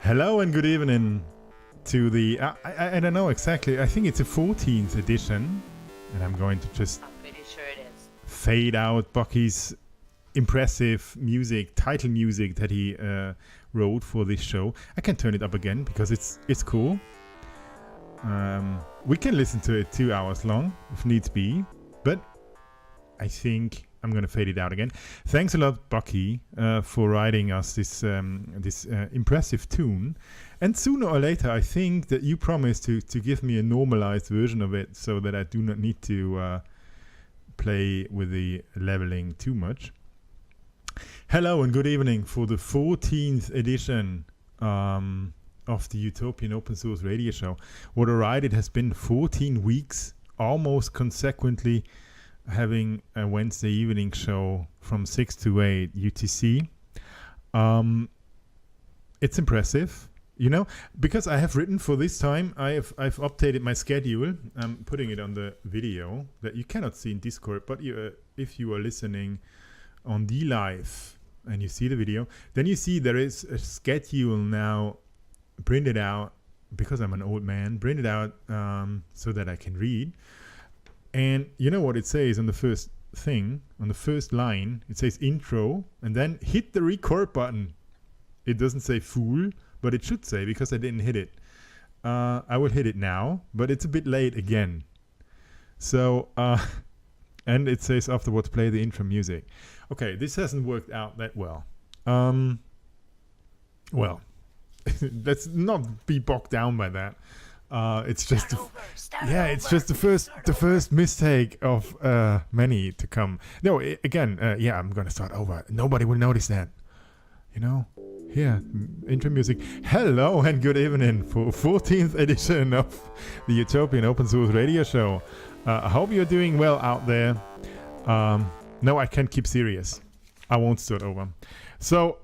Hello and good evening to the, I don't know exactly, I think it's a 14th edition, and I'm going to just I'm pretty sure it is. fade out Bucky's impressive music, title music that he wrote for this show. I can turn it up again because it's cool. We can listen to it 2 hours long if needs be, but I think I'm going to fade it out again. Thanks a lot, Bucky, for writing us this impressive tune. And sooner or later, I think that you promised to give me a normalized version of it so that I do not need to play with the leveling too much. Hello and good evening for the 14th edition of the Utopian Open Source radio show. What a ride it has been. 14 weeks, almost consequently, having a Wednesday evening show from 6 to 8 UTC. It's impressive, you know, because I have written for this time, I've updated my schedule. I'm putting it on the video that you cannot see in Discord, but if you are listening on the live and you see the video, then you see there is a schedule now printed out, because I'm an old man, printed out so that I can read. And you know what it says on the first thing, on the first line, it says intro, and then hit the record button. It doesn't say fool, but it should say, because I didn't hit it. I will hit it now, but it's a bit late again. So, and it says afterwards play the intro music. Okay, this hasn't worked out that well. Well, let's not be bogged down by that. It's just it's just the first mistake of many to come. No, I'm gonna start over. Nobody will notice that, you know. Here, intro music. Hello and good evening for 14th edition of the Utopian Open Source radio show. I hope you're doing well out there. No, I can't keep serious. I won't start over. So,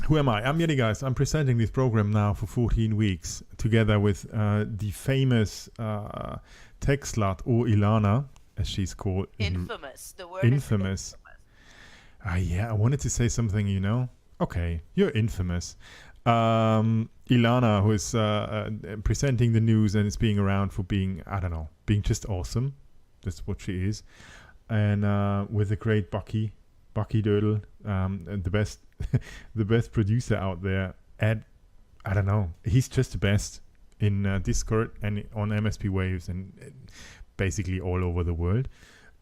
who am I? I'm Yeti, guys. I'm presenting this program now for 14 weeks together with the famous tech slut, or Ilana, as she's called. Infamous. The word infamous. Is infamous. Yeah, I wanted to say something, you know. Okay, you're infamous. Ilana, who is presenting the news and is being around for being, I don't know, being just awesome. That's what she is. And with the great Buckydurddle, and the best the best producer out there. And I don't know, he's just the best in Discord and on MSP Waves and basically all over the world.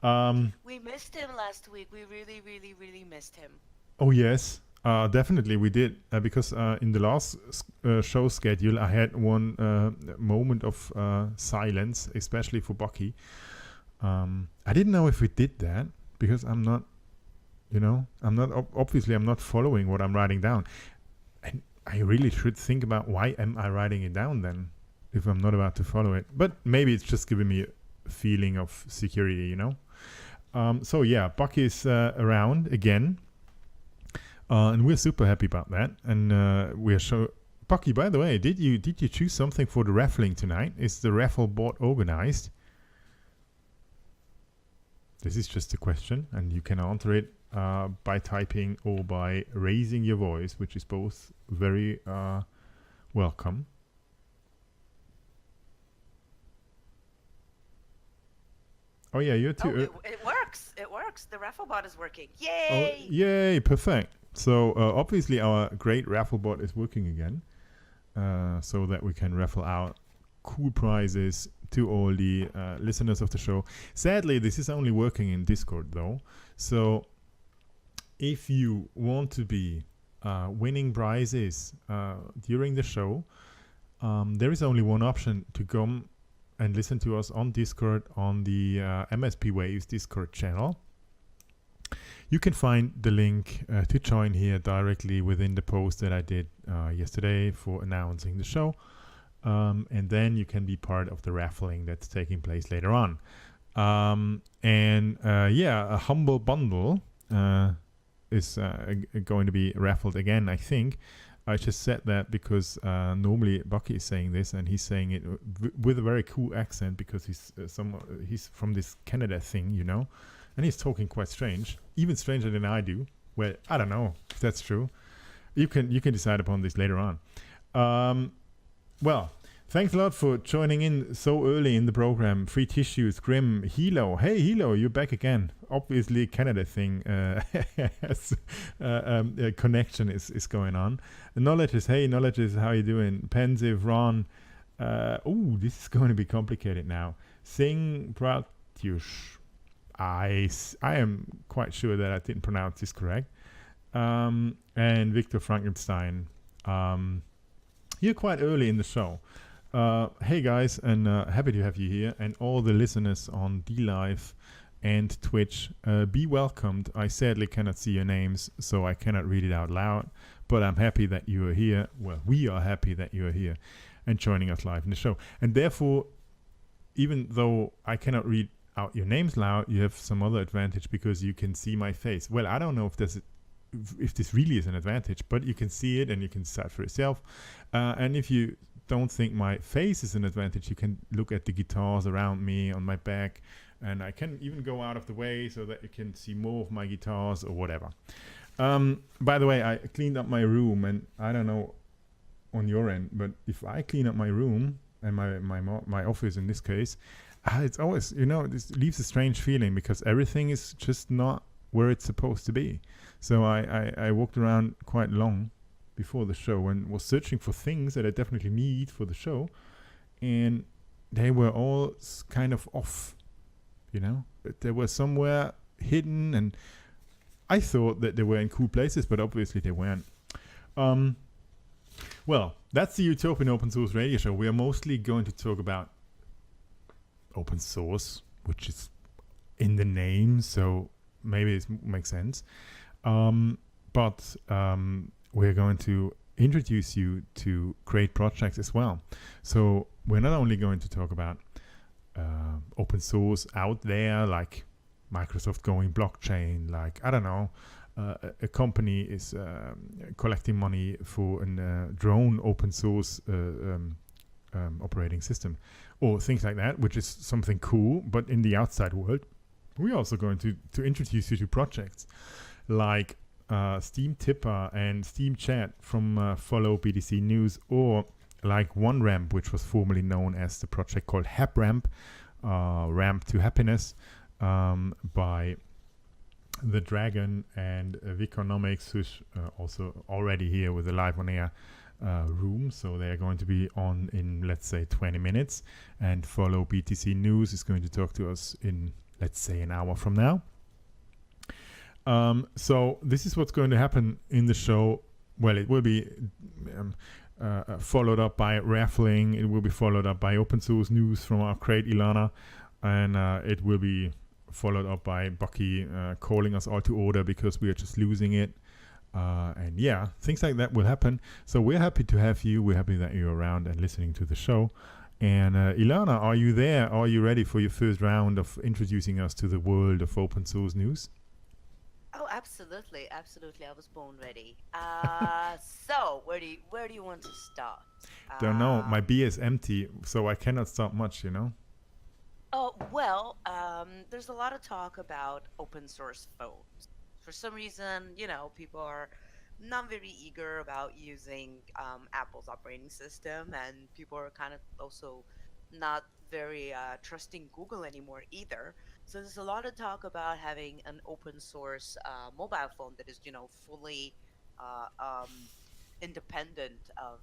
We missed him last week. We really, really, really missed him. Oh yes, definitely we did, because in the last show schedule I had one moment of silence, especially for Bucky. I didn't know if we did that because I'm not, you know, obviously I'm not following what I'm writing down. And I really should think about why am I writing it down then if I'm not about to follow it. But maybe it's just giving me a feeling of security, you know. So yeah, Bucky is around again. And we're super happy about that. And we're Bucky, by the way, did you choose something for the raffling tonight? Is the Raffle Bot organized? This is just a question, and you can answer it by typing or by raising your voice, which is both very welcome. Oh yeah, you're too. It works. It works. The Raffle Bot is working. Yay! Oh, yay! Perfect. So obviously our great Raffle Bot is working again, so that we can raffle out cool prizes to all the listeners of the show. Sadly, this is only working in Discord though. So if you want to be winning prizes during the show, there is only one option: to come and listen to us on Discord on the MSP Waves Discord channel. You can find the link to join here directly within the post that I did yesterday for announcing the show. And then you can be part of the raffling that's taking place later on. A humble bundle is going to be raffled again, I think. I just said that because normally Bucky is saying this, and he's saying it with a very cool accent because he's from this Canada thing, you know, and he's talking quite strange, even stranger than I do. Well, I don't know if that's true. you can decide upon this later on. Well, thanks a lot for joining in so early in the program. Free Tissues, Grim, Hilo. Hey, Hilo, you're back again. Obviously, Canada thing connection is going on. Knowledge is, hey, Knowledge is, how you doing? Pensive, Ron. This is going to be complicated now. Sing Pratyush. I am quite sure that I didn't pronounce this correct. And Victor Frankenstein. You're quite early in the show. Hey guys, and happy to have you here, and all the listeners on DLive and Twitch. Be welcomed. I sadly cannot see your names, so I cannot read it out loud, but I'm happy that you are here. Well, we are happy that you are here and joining us live in the show. And therefore, even though I cannot read out your names loud, you have some other advantage because you can see my face. Well, I don't know if this really is an advantage, but you can see it and you can decide for yourself. And if you don't think my face is an advantage, you can look at the guitars around me on my back, and I can even go out of the way so that you can see more of my guitars or whatever. By the way, I cleaned up my room, and I don't know on your end, but if I clean up my room and my office in this case, it's always, this leaves a strange feeling because everything is just not where it's supposed to be. So I walked around quite long before the show and was searching for things that I definitely need for the show, and they were all kind of off, they were somewhere hidden, and I thought that they were in cool places, but obviously they weren't. Well, that's the Utopian Open Source radio show. We are mostly going to talk about open source, which is in the name, so maybe it makes sense. But we're going to introduce you to great projects as well. So we're not only going to talk about open source out there, like Microsoft going blockchain, like, I don't know, a company is collecting money for a drone open source operating system, or things like that, which is something cool. But in the outside world, we're also going to introduce you to projects like Steam Tipper and Steam Chat from Follow BTC News, or like OneRamp, which was formerly known as the project called HapRamp, Ramp to Happiness, by The Dragon and Viconomics, who's also already here with a live on air room. So they're going to be on in, let's say, 20 minutes, and Follow BTC News is going to talk to us in, let's say, an hour from now. So this is what's going to happen in the show. Well, it will be followed up by raffling. It will be followed up by open source news from our great Ilana, and it will be followed up by Bucky calling us all to order because we are just losing it. And yeah, things like that will happen. So we're happy to have you. We're happy that you're around and listening to the show. And Ilana, are you there? Are you ready for your first round of introducing us to the world of open source news? Oh, absolutely, absolutely. I was born ready. So where do you want to start? Don't know. My beer is empty, so I cannot start much. Oh well, there's a lot of talk about open source phones. For some reason, people are not very eager about using Apple's operating system, and people are kind of also not very trusting Google anymore either. So there's a lot of talk about having an open source mobile phone that is, fully independent of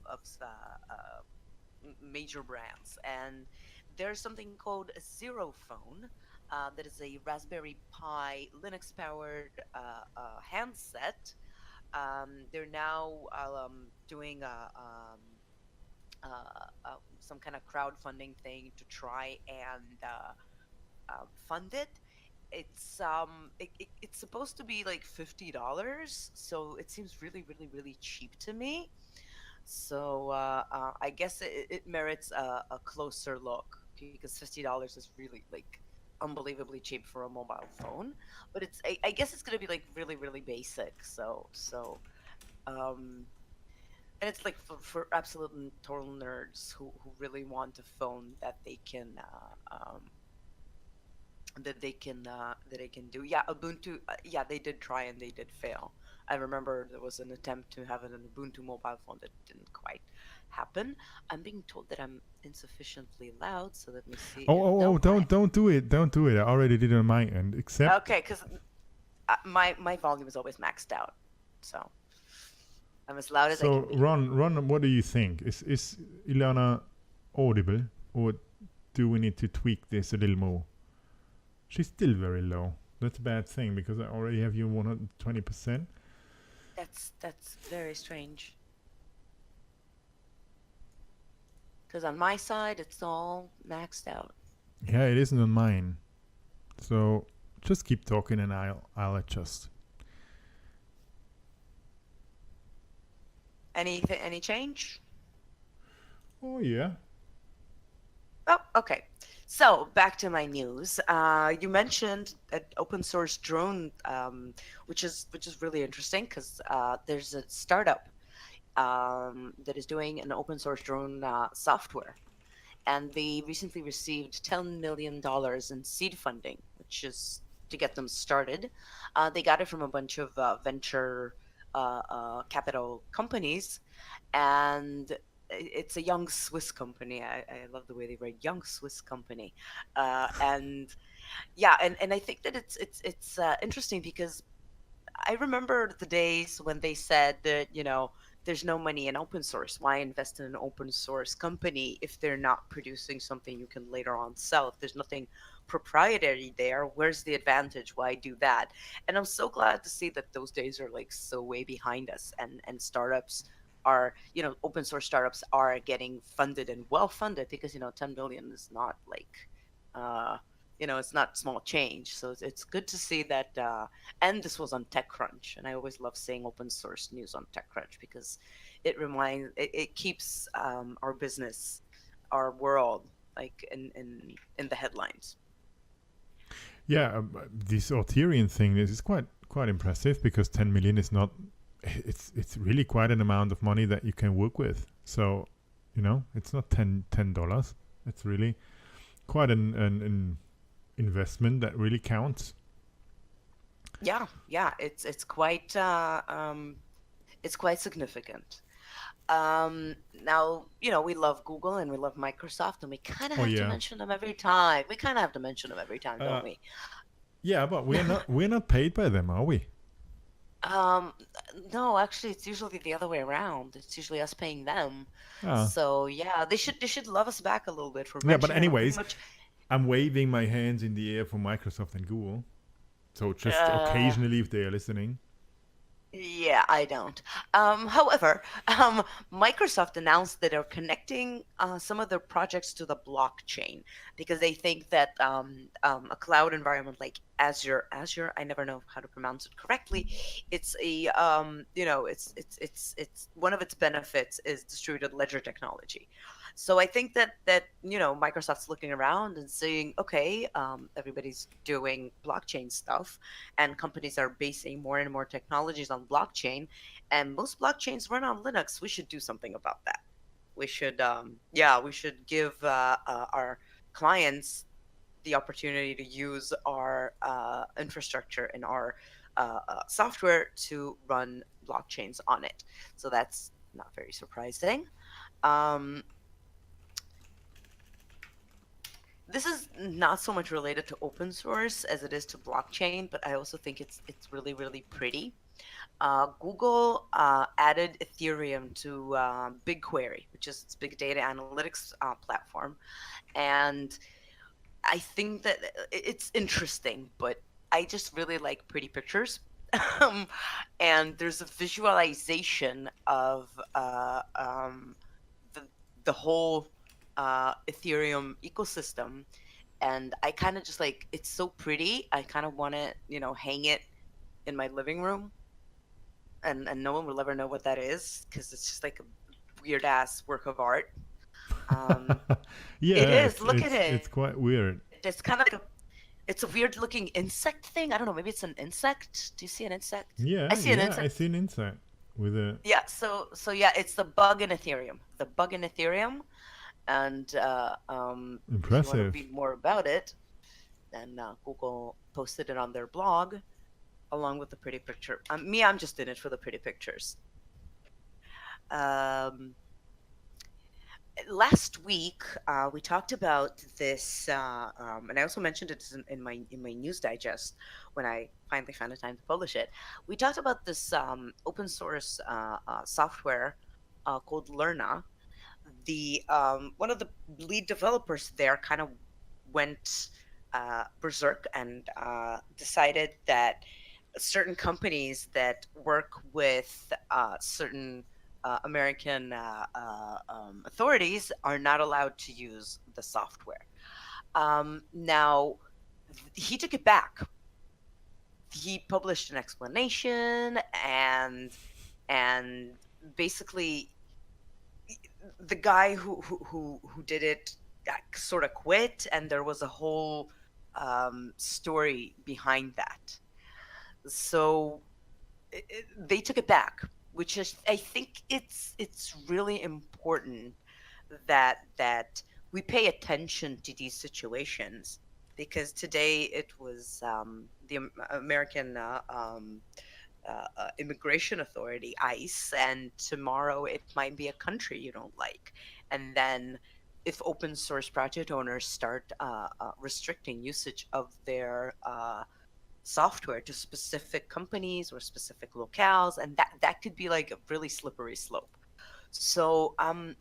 major brands. And there's something called a Zero Phone that is a Raspberry Pi Linux-powered handset. They're now doing some kind of crowdfunding thing to try and fund it. It's it's supposed to be like $50, so it seems really, really, really cheap to me. So I guess it merits a closer look, because $50 is really like unbelievably cheap for a mobile phone. But I guess it's gonna be like really, really basic. And it's like for absolute and total nerds who really want a phone that they can that they can do. Yeah, Ubuntu. Yeah, they did try and they did fail. I remember there was an attempt to have an Ubuntu mobile phone that didn't quite happen. I'm being told that I'm insufficiently loud, so let me see. Oh! Don't do it! Don't do it! I already did it on my end. Except Okay, because my volume is always maxed out, so I'm as loud as I so can be. Ron, what do you think? Is Ilana audible, or do we need to tweak this a little more? She's still very low. That's a bad thing because I already have you 120%. That's very strange. Because on my side, it's all maxed out. Yeah, it isn't on mine. So just keep talking and I'll adjust. Any change? Oh yeah. Oh, okay. So back to my news. You mentioned an open source drone, which is really interesting because there's a startup that is doing an open source drone software, and they recently received $10 million in seed funding, which is to get them started. They got it from a bunch of venture capital companies, and it's a young Swiss company. I love the way they write young Swiss company, and yeah, and I think that it's interesting because I remember the days when they said that, there's no money in open source. Why invest in an open source company if they're not producing something you can later on sell? If there's nothing proprietary there, where's the advantage? Why do that? And I'm so glad to see that those days are like so way behind us, and startups are, open source startups are getting funded and well funded, because 10 million is not like it's not small change. So it's good to see that. And this was on TechCrunch, and I always love seeing open source news on TechCrunch because it keeps our business, our world, like in the headlines. Yeah, this Aetherium thing is quite impressive because 10 million is not. It's really quite an amount of money that you can work with. So, it's not $10. It's really quite an investment that really counts. Yeah, it's quite significant. Now, we love Google and we love Microsoft, and we kind of have to mention them every time. Don't we? Yeah, but we're not paid by them, are we? No, actually, it's usually the other way around. It's usually us paying them. Ah. So yeah, they should love us back a little bit for Yeah, but mentioning anyways, pretty much. I'm waving my hands in the air for Microsoft and Google. So just occasionally, if they are listening. Yeah, I don't. However, Microsoft announced that they're connecting some of their projects to the blockchain because they think that a cloud environment like Azure, I never know how to pronounce it correctly. It's a it's one of its benefits is distributed ledger technology. So I think that Microsoft's looking around and saying, okay, everybody's doing blockchain stuff, and companies are basing more and more technologies on blockchain, and most blockchains run on Linux. We should do something about that. We should give our clients the opportunity to use our infrastructure and our software to run blockchains on it. So that's not very surprising. This is not so much related to open source as it is to blockchain, but I also think it's really, really pretty. Google added Ethereum to Bigquery, which is its big data analytics platform, and I think that it's interesting, but I just really like pretty pictures. And there's a visualization of the whole Ethereum ecosystem, and I kind of just like, it's so pretty. I kind of want to hang it in my living room, and no one will ever know what that is because it's just like a weird ass work of art. Yeah, it is. Look at it. It's quite weird. It's kind of like it's a weird looking insect thing. I don't know. Maybe it's an insect. Do you see an insect? Yeah, I see an insect. I see an insect with a. Yeah. So yeah, it's the bug in Ethereum. The bug in Ethereum. And Impressive. if you want to read more about it, then Google posted it on their blog. along with the pretty picture. I'm just in it for the pretty pictures. Um, Last week we talked about this, and I also mentioned it in my news digest when I finally found a time to publish it. We talked about this open source software called Lerna. The One of the lead developers there kind of went berserk and decided that certain companies that work with certain American authorities are not allowed to use the software. Now, he took it back. He published an explanation, and basically the guy who did it sort of quit, and there was a whole story behind that. So they took it back, which is, I think it's really important that we pay attention to these situations, because today it was the American Immigration Authority, ICE, and tomorrow it might be a country you don't like. And then if open source project owners start restricting usage of their software to specific companies or specific locales, and that could be like a really slippery slope. So I'm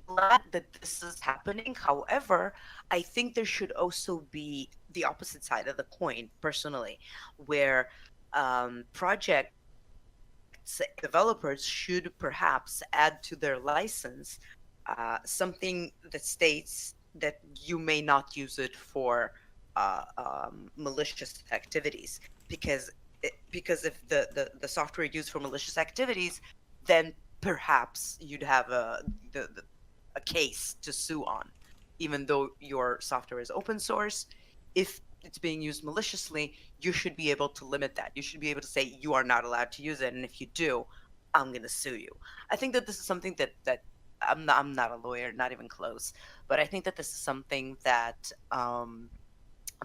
glad that this is happening. However, I think there should also be the opposite side of the coin, personally, where projects, developers should perhaps add to their license something that states that you may not use it for malicious activities, because because if the software used for malicious activities, then perhaps you'd have a case to sue on, even though your software is open source. If it's being used maliciously, you should be able to limit that. You should be able to say you are not allowed to use it, and if you do, I'm going to sue you. I think that this is something that I'm not a lawyer, not even close, but I think that this is something that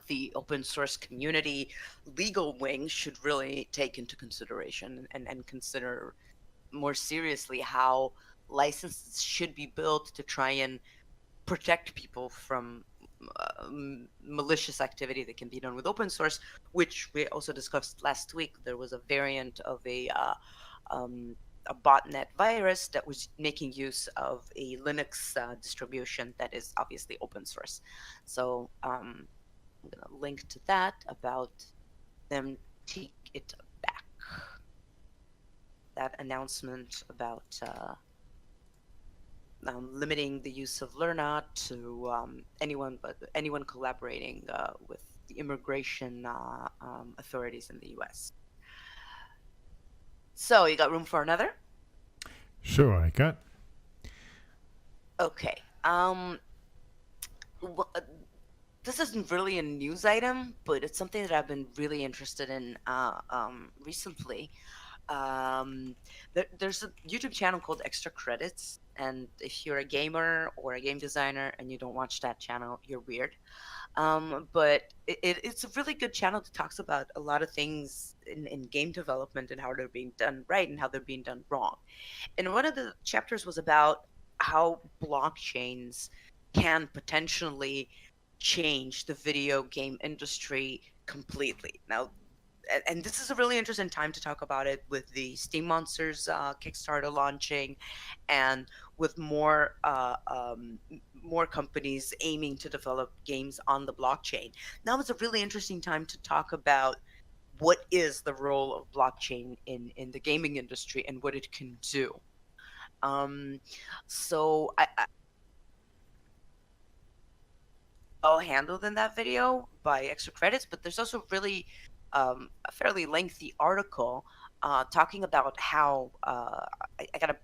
the open source community legal wing should really take into consideration, and consider more seriously how licenses should be built to try and protect people from malicious activity that can be done with open source, which we also discussed last week. There was a variant of a botnet virus that was making use of a Linux distribution that is obviously open source. So I'm going to link to that about them take it back. That announcement about limiting the use of Lerna to anyone collaborating with the immigration authorities in the U.S. So you got room for another? Sure, I got. Okay. Well, this isn't really a news item, but it's something that I've been really interested in recently. There's a YouTube channel called Extra Credits, and if you're a gamer or a game designer and you don't watch that channel, you're weird. But it's a really good channel that talks about a lot of things in game development and how they're being done right and how they're being done wrong. And one of the chapters was about how blockchains can potentially change the video game industry completely. Now, and this is a really interesting time to talk about it, with the Steam Monsters Kickstarter launching, and with more companies aiming to develop games on the blockchain. Now is a really interesting time to talk about what is the role of blockchain in the gaming industry and what it can do. Um, so I well handled in that video by Extra Credits, but there's also really a fairly lengthy article talking about how I kind of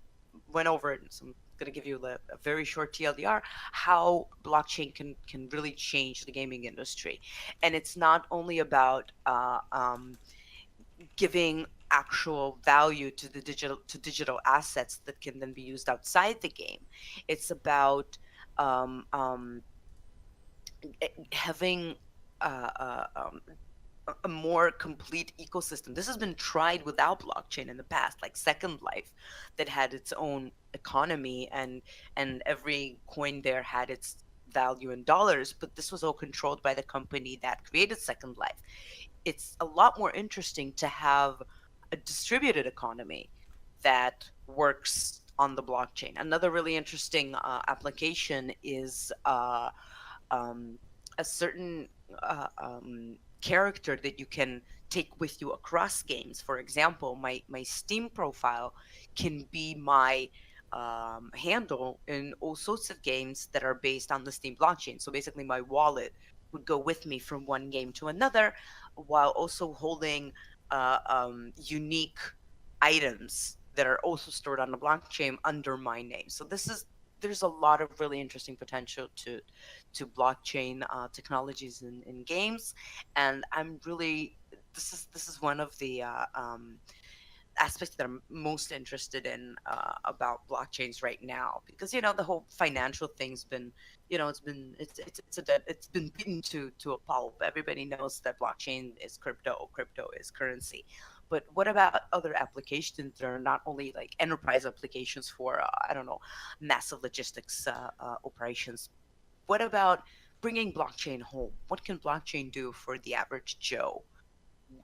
went over it, so I'm going to give you a very short TLDR, how blockchain can really change the gaming industry. And it's not only about giving actual value to the digital assets that can then be used outside the game. It's about having uh, uh, um, a more complete ecosystem. This has been tried without blockchain in the past, like Second Life, that had its own economy, and every coin there had its value in dollars, but this was all controlled by the company that created Second Life. It's a lot more interesting to have a distributed economy that works on the blockchain. Another really interesting application is um, a certain character that you can take with you across games. For example, my Steam profile can be my handle in all sorts of games that are based on the Steam blockchain. So basically, my wallet would go with me from one game to another, while also holding unique items that are also stored on the blockchain under my name. So there's a lot of really interesting potential to blockchain technologies in games, and I'm really this is one of the aspects that I'm most interested in about blockchains right now, because the whole financial thing's been it's been beaten to a pulp. Everybody knows that blockchain is crypto is currency. But what about other applications that are not only like enterprise applications for I don't know, massive logistics operations? What about bringing blockchain home? What can blockchain do for the average Joe?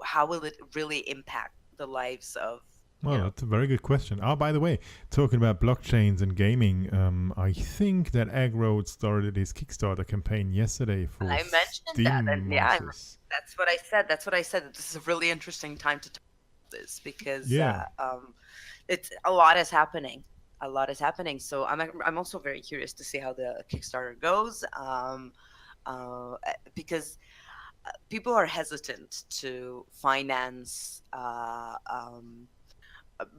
How will it really impact the lives of Well, that's a very good question. Oh, by the way, talking about blockchains and gaming, I think that Aggroad started his Kickstarter campaign yesterday for I mentioned that, Steam and yeah, Monsters. that's what I said. That's what I said. That this is a really interesting time to talk about this, because Yeah. it's a lot is happening. A lot is happening. So I'm also very curious to see how the Kickstarter goes, because people are hesitant to finance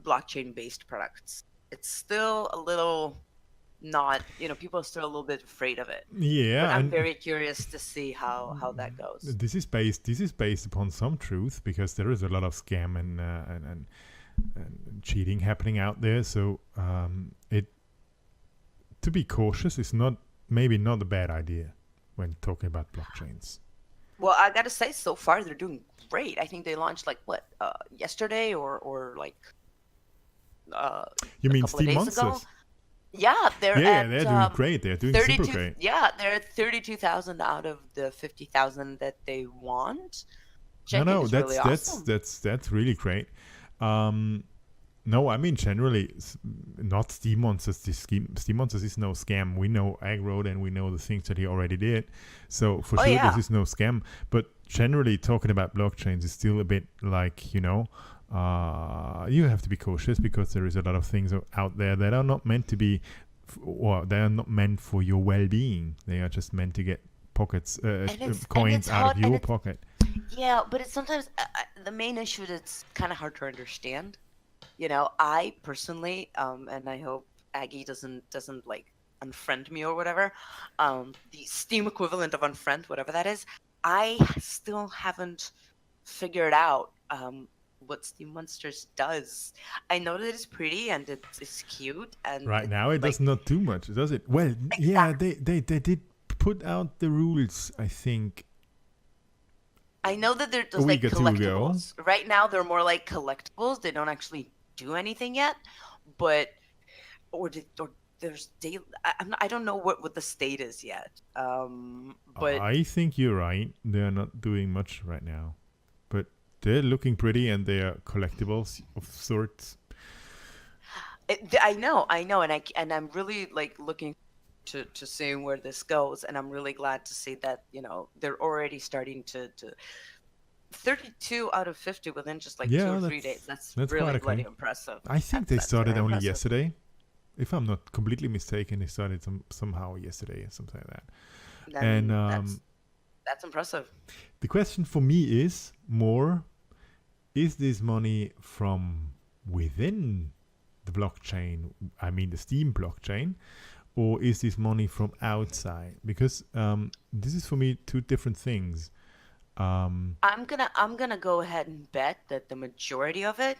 blockchain based products. It's still a little not, people are still a little bit afraid of it. But Yeah, I'm and very curious to see how that goes. this is based upon some truth, because there is a lot of scam and cheating happening out there. So it to be cautious is maybe not a bad idea when talking about blockchains. Well, I gotta say, so far they're doing great. I think they launched like what yesterday or like uh, You a mean couple of Steam days ago. Monsters? Yeah, they're Yeah, at they're doing great. They're doing super 32. great. Yeah, they're at 32,000 out of the 50,000 that they want, which I No, think no, is really awesome. that's really great. Um, no, I mean generally, not Steam Monsters. Steam Monsters is no scam. We know Aggroad and we know the things that he already did. So for Oh sure, this yeah, is no scam. But generally, talking about blockchains is still a bit like you have to be cautious, because there is a lot of things out there that are not meant to be, or they are not meant for your well-being. They are just meant to get coins and it's out of hard, and your it's pocket. yeah, but it's sometimes the main issue that's kind of hard to understand. I personally, and I hope Aggie doesn't like unfriend me or whatever. The Steam equivalent of unfriend, whatever that is, I still haven't figured out what Steam Monsters does. I know that it's pretty and it's cute and Right it now, it like does not do much, does it? Well, yeah, exact. they did put out the rules, I think, I know that they're a just week like or two ago. collectibles. Right now, they're more like collectibles. They don't actually do anything yet, but or there's daily. I don't know what the state is yet. But I think you're right. They're not doing much right now, but they're looking pretty and they are collectibles of sorts. I know, and I'm really like looking to seeing where this goes, and I'm really glad to see that they're already starting to 32 out of 50 within just like two Yeah, or 3 days. That's that's quite really bloody okay. impressive. I think they That's started very only impressive. yesterday. If I'm not completely mistaken, they started somehow yesterday or something like that. And Then that's impressive. the question for me is more: is this money from within the blockchain? I mean, the Steam blockchain, or is this money from outside? Because this is for me two different things. I'm gonna go ahead and bet that the majority of it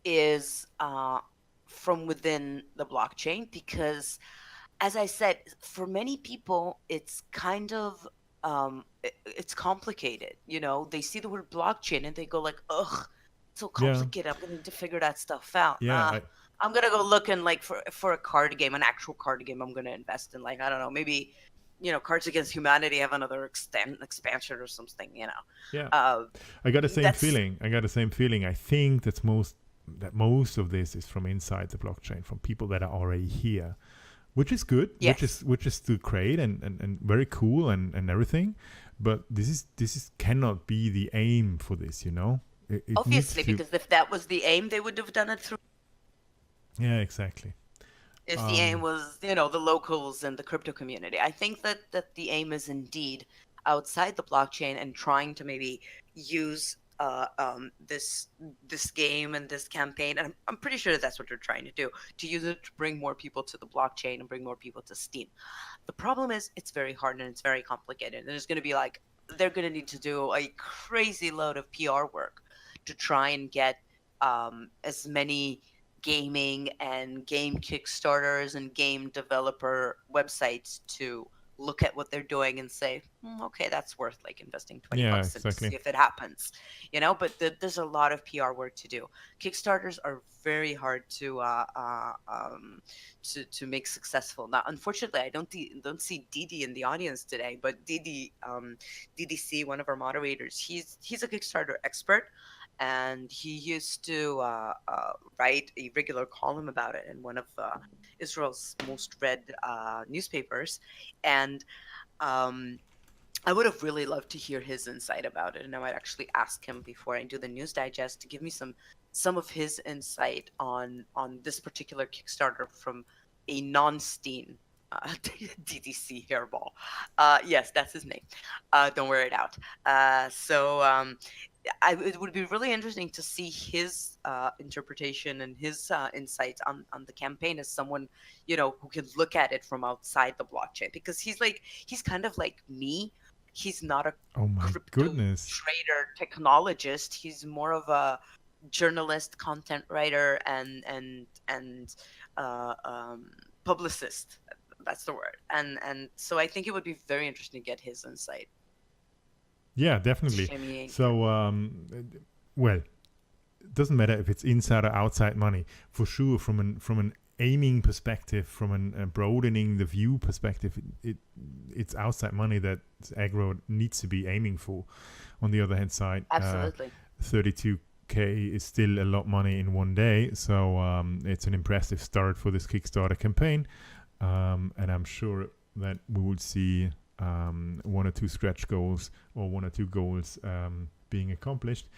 is from within the blockchain, because as I said, for many people it's kind of it's complicated. They see the word blockchain and they go like, ugh, it's so Yeah. complicated. I'm gonna need to figure that stuff out. Yeah. I'm gonna go look in like for a card game, an actual card game. I'm gonna invest in, like, I don't know, maybe Cards Against Humanity have another expansion or something. Yeah. Uh, I got the same that's feeling. I think that most of this is from inside the blockchain, from people that are already here, which is good, yes. which is still great and very cool and everything. But this cannot be the aim for this, It needs Obviously, to. because if that was the aim, they would have done it through. Yeah, exactly. If the aim was, the locals and the crypto community. I think that the aim is indeed outside the blockchain and trying to maybe use this game and this campaign, and I'm pretty sure that's what they're trying to do, to use it to bring more people to the blockchain and bring more people to Steam. The problem is it's very hard and it's very complicated, and there's going to be like, they're going to need to do a crazy load of PR work to try and get as many gaming and game Kickstarters and game developer websites to look at what they're doing and say, okay, that's worth like investing 20 Yeah, bucks in to exactly. see if it happens. But there's a lot of PR work to do. Kickstarters are very hard to make successful. Now, unfortunately, I don't see Didi in the audience today, but DDC, one of our moderators, he's a Kickstarter expert, and he used to write a regular column about it in one of Israel's most read newspapers. And I would have really loved to hear his insight about it, and I might actually ask him before I do the news digest to give me some of his insight on this particular Kickstarter from a non-Steam DDC hairball. Yes, that's his name. Don't wear it out. It would be really interesting to see his interpretation and his insights on the campaign as someone who can look at it from outside the blockchain, because he's kind of like me. He's not a Oh my crypto goodness. trader technologist. He's more of a journalist, content writer, and publicist. That's the word. And so I think it would be very interesting to get his insight. Yeah, definitely. Shimmy. So, well, it doesn't matter if it's inside or outside money. For sure, from an aiming perspective, from a broadening the view perspective, it's outside money that aggro needs to be aiming for. On the other hand side, Absolutely. 32K is still a lot of money in one day, so it's an impressive start for this Kickstarter campaign, and I'm sure that we will see one or two stretch goals or one or two goals being accomplished.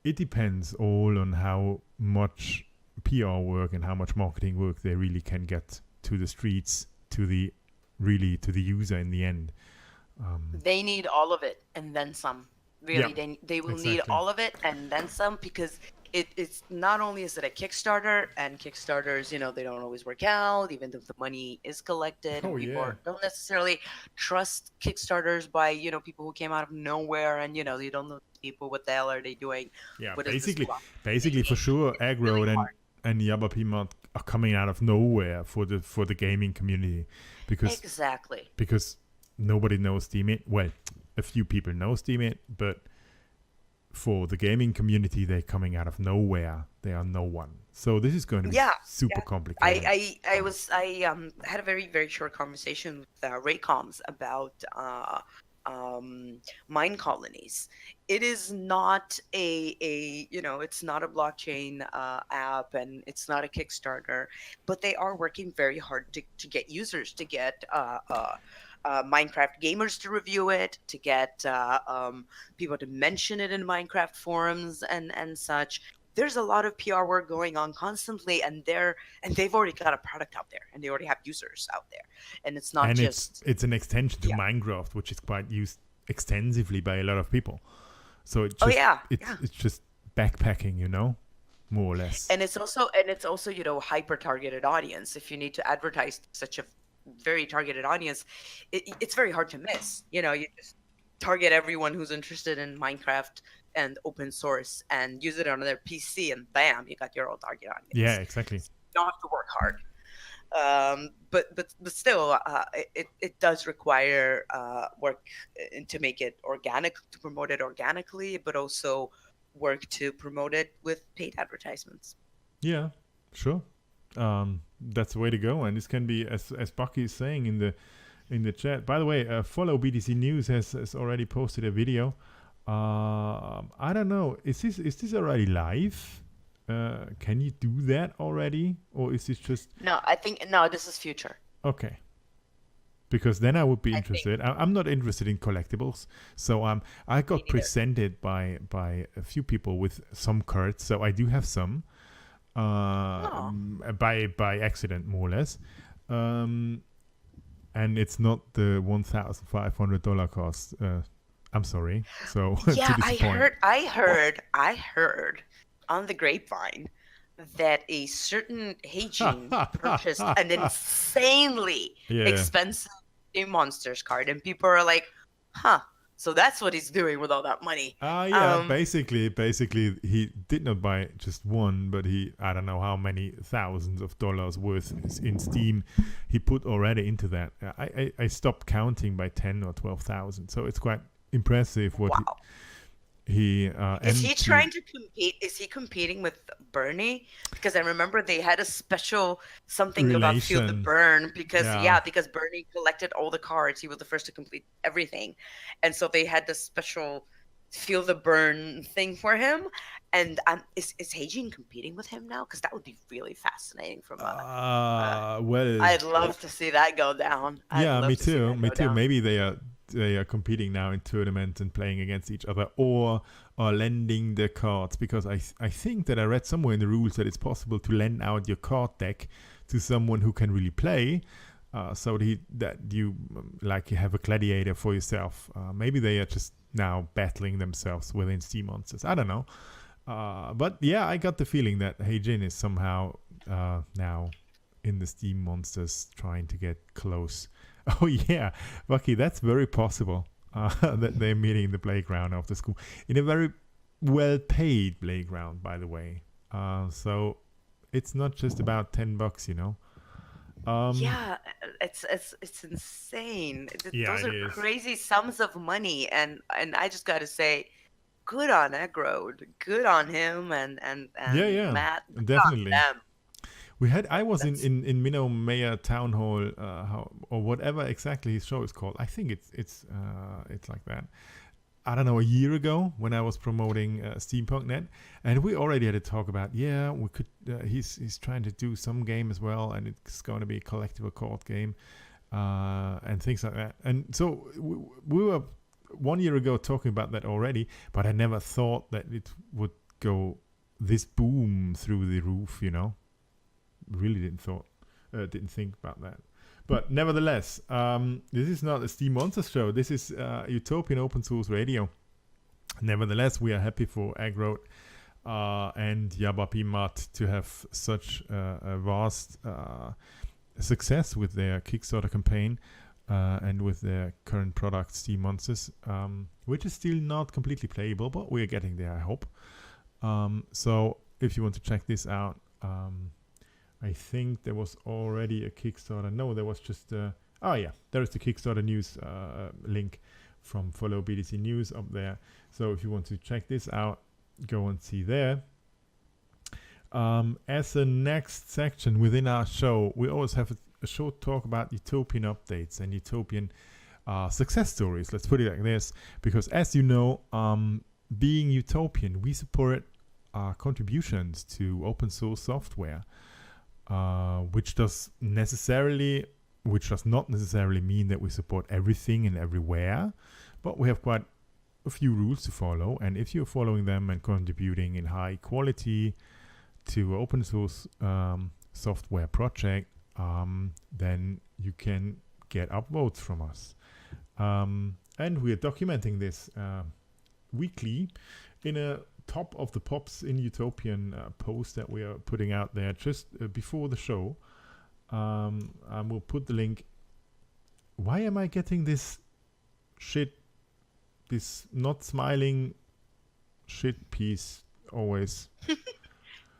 It depends all on how much PR work and how much marketing work they really can get to the streets, to the user in the end. They need all of it and then some. Really, Yeah, they will need exactly. all of it and then some, because it's not only is it a Kickstarter, and Kickstarters, they don't always work out, even if the money is collected, and Oh people yeah. don't necessarily trust Kickstarters by people who came out of nowhere, and you don't know people, what the hell are they doing? Yeah, What is this block? basically for sure, It's really aggro hard. and Yabapima are coming out of nowhere for the gaming community, because Exactly. nobody knows Steam. Well, a few people know Steam, but for the gaming community, they're coming out of nowhere. They are no one. So this is going to be super complicated. I had a very, very short conversation with Raycoms about mine colonies. It is not it's not a blockchain app, and it's not a Kickstarter, but they are working very hard to get users, to get Minecraft gamers to review it, to get people to mention it in Minecraft forums and such. There's a lot of PR work going on constantly, and they've already got a product out there, and they already have users out there, and it's not just it's an extension to Minecraft, which is quite used extensively by a lot of people. So it's just backpacking, more or less. And it's also hyper targeted audience. If you need to advertise to such a very targeted audience, it's very hard to miss. You just target everyone who's interested in Minecraft and open source and use it on their PC, and bam, you got your own target audience. Yeah, exactly. You don't have to work hard. But still, it does require work to make it organic, to promote it organically, but also work to promote it with paid advertisements. Yeah, sure. That's the way to go, and this can be, as Bucky is saying in the chat. By the way, follow BTC News has already posted a video. I don't know. Is this already live? Can you do that already, or is this just? No, I think no. This is future. Okay. Because then I would be I interested. I'm not interested in collectibles, so I got neither. presented by a few people with some cards, so I do have some. By accident, more or less. And it's not the $1,500 cost. I'm sorry. So Yeah, to disappoint. I heard on the grapevine that a certain Heijin purchased an insanely Yeah. expensive Game Monsters card, and people are like, "Huh." So that's what he's doing with all that money. Yeah, basically he did not buy just one, but I don't know how many thousands of dollars worth in Steam he put already into that. I stopped counting by 10 or 12,000, so it's quite impressive what Wow. he Is he trying to compete? Is he competing with Bernie? Because I remember they had a special something about Feel the Relation. Burn because Yeah. because Bernie collected all the cards. He was the first to complete everything, and so they had this special Feel the Burn thing for him. And is Heijin competing with him now? Because that would be really fascinating. Well, I'd love to see that go down. yeah, me I'd love to see too. that Me go too. down. Maybe they are competing now in tournaments and playing against each other, or lending their cards, because I think that I read somewhere in the rules that it's possible to lend out your card deck to someone who can really play, so that you like you have a gladiator for yourself. Maybe they are just now battling themselves within Steam Monsters. I don't know, but yeah, I got the feeling that Heijin is somehow now in the Steam Monsters trying to get close. Oh yeah, Bucky, that's very possible. That they're meeting in the playground of the school in a very well-paid playground, by the way. So it's not just about $10, you know. Yeah, it's insane. Yeah, Those it are is. crazy sums of money, and I just got to say, good on Egrode, good on him, and Yeah, Matt, good definitely. on them. I was That's- in Minnow Mayor Town Hall, or whatever exactly his show is called. I think it's like that. I don't know, a year ago when I was promoting Steampunk.net, and we already had a talk about we could. He's trying to do some game as well, and it's going to be a collectible card game, and things like that. And so we were 1 year ago talking about that already, but I never thought that it would go this boom through the roof. You know, really didn't think about that. But nevertheless, this is not a Steam Monsters show. This is Utopian Open Source Radio. Nevertheless, we are happy for Agrode and Yabapimat to have such a vast success with their Kickstarter campaign and with their current product, Steam Monsters, which is still not completely playable, but we are getting there, I hope. So if you want to check this out, I think there was already a Kickstarter. No, there was just there is the Kickstarter news link from Follow BTC News up there. So if you want to check this out, go and see there. As a next section within our show, we always have a short talk about Utopian updates and Utopian success stories. Let's put it like this, because as you know, being Utopian, we support contributions to open source software. Which does not necessarily mean that we support everything and everywhere, but we have quite a few rules to follow, and if you're following them and contributing in high quality to open source software project, then you can get upvotes from us, and we are documenting this weekly in a top of the pops in Utopian post that we are putting out there just before the show. We'll put the link. Why am I getting this not smiling shit piece always?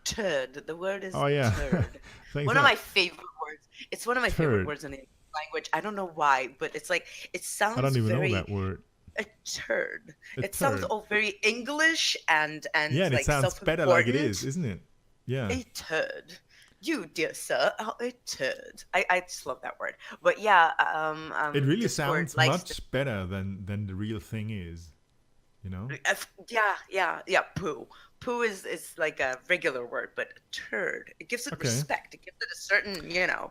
Turd. The word is Oh yeah. turd. Thanks One of my favorite words. It's one of my favorite Turd. words in the language. I don't know why, but it's like it I don't sounds even know very that word. a turd. A It sounds turd. all very English Yeah, and and it like sounds better like it self-important. is, isn't it? Yeah. A turd. You dear sir, oh, a turd. I just love that word. But yeah, It really Discord sounds likes to. much better than the real thing is, you know? Yeah. Poo. Poo is like a regular word, but a turd. It gives it Okay. respect. It gives it a certain. Yeah,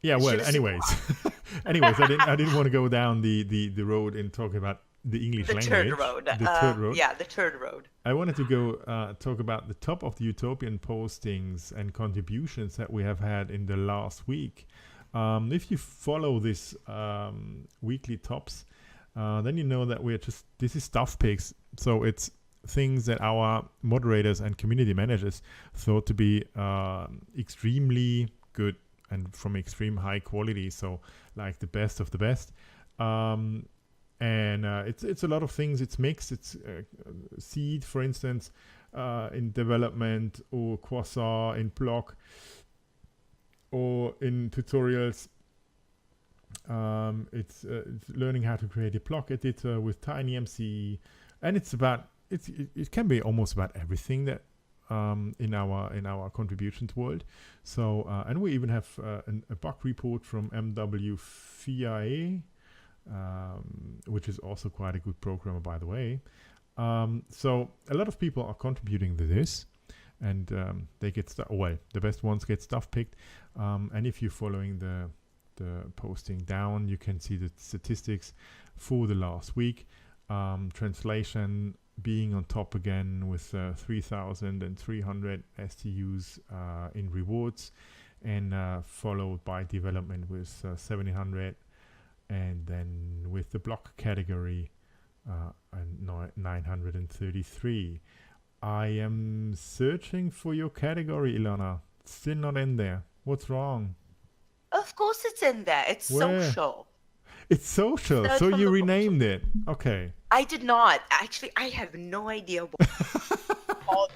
Je well, ne sais anyways. quoi. Anyways, I didn't want to go down the road and talk about the English The turd language, road. the third road. Yeah, the turd road. I wanted to go talk about the top of the Utopian postings and contributions that we have had in the last week. If you follow this weekly tops, then you know that this is stuff picks. So it's things that our moderators and community managers thought to be extremely good and from extreme high quality. So like the best of the best. And it's a lot of things. It's mixed. It's seed, for instance, in development, or quasar in block, or in tutorials. It's learning how to create a block editor with TinyMC, and it can be almost about everything that in our contributions world. So and we even have a bug report from MWFIA. Which is also quite a good programmer, by the way. So a lot of people are contributing to this, and they get the best ones get stuff picked. And if you're following the posting down, you can see the statistics for the last week. Translation being on top again with 3,300 STUs in rewards, and followed by development with 1,700. And then with the block category, 933. I am searching for your category, Ilana. Still not in there. What's wrong? Of course it's in there. It's Where? social. It's social. Third So from you the renamed it. Okay. I did not. Actually, I have no idea what called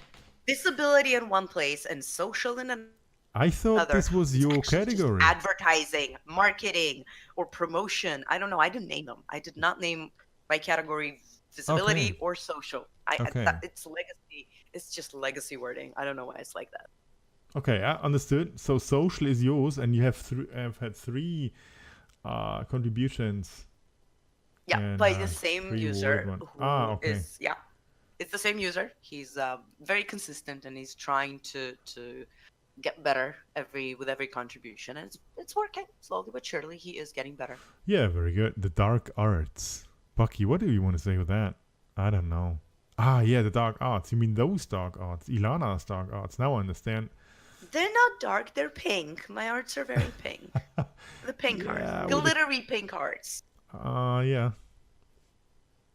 visibility in one place and social in another. I thought this was It's your actually just category. advertising, marketing, or promotion. I don't know. I didn't name them. I did not name my category visibility Okay. or social. Okay. It's legacy. It's just legacy wording. I don't know why it's like that. Okay, I understood. So social is yours, and you have had three contributions. Yeah, And by the same three user word one. who Okay. is it's the same user. He's very consistent and he's trying to get better with every contribution, and it's working slowly but surely. He is getting better. Yeah, very good. The dark arts. Bucky, what do you want to say with that? I don't know. Yeah, the dark arts. You mean those dark arts? Ilana's dark arts. Now I understand. They're not dark, they're pink. My arts are very pink. The pink Yeah, hearts. with Glittery pink hearts. yeah.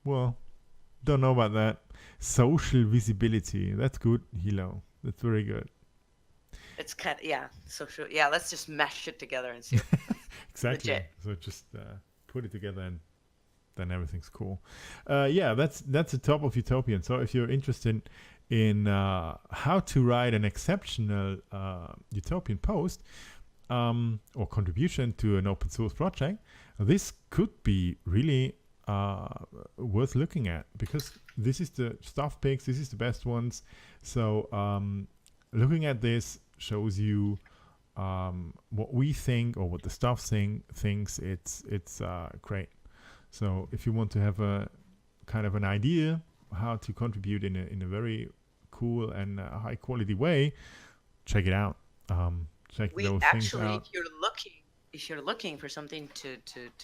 Well, don't know about that. Social visibility. That's good, Hilo. That's very good. It's kind of, social. Yeah, let's just mash it together and see. Exactly. Legit. So just put it together, and then everything's cool. Yeah, that's the top of Utopian. So if you're interested in how to write an exceptional Utopian post or contribution to an open source project, this could be really worth looking at, because this is the stuff picks. This is the best ones. So looking at this shows you what we think, or what the staff thinks. It's great. So if you want to have a kind of an idea how to contribute in a very cool and high quality way, check it out. Check those things out. If you're looking for something to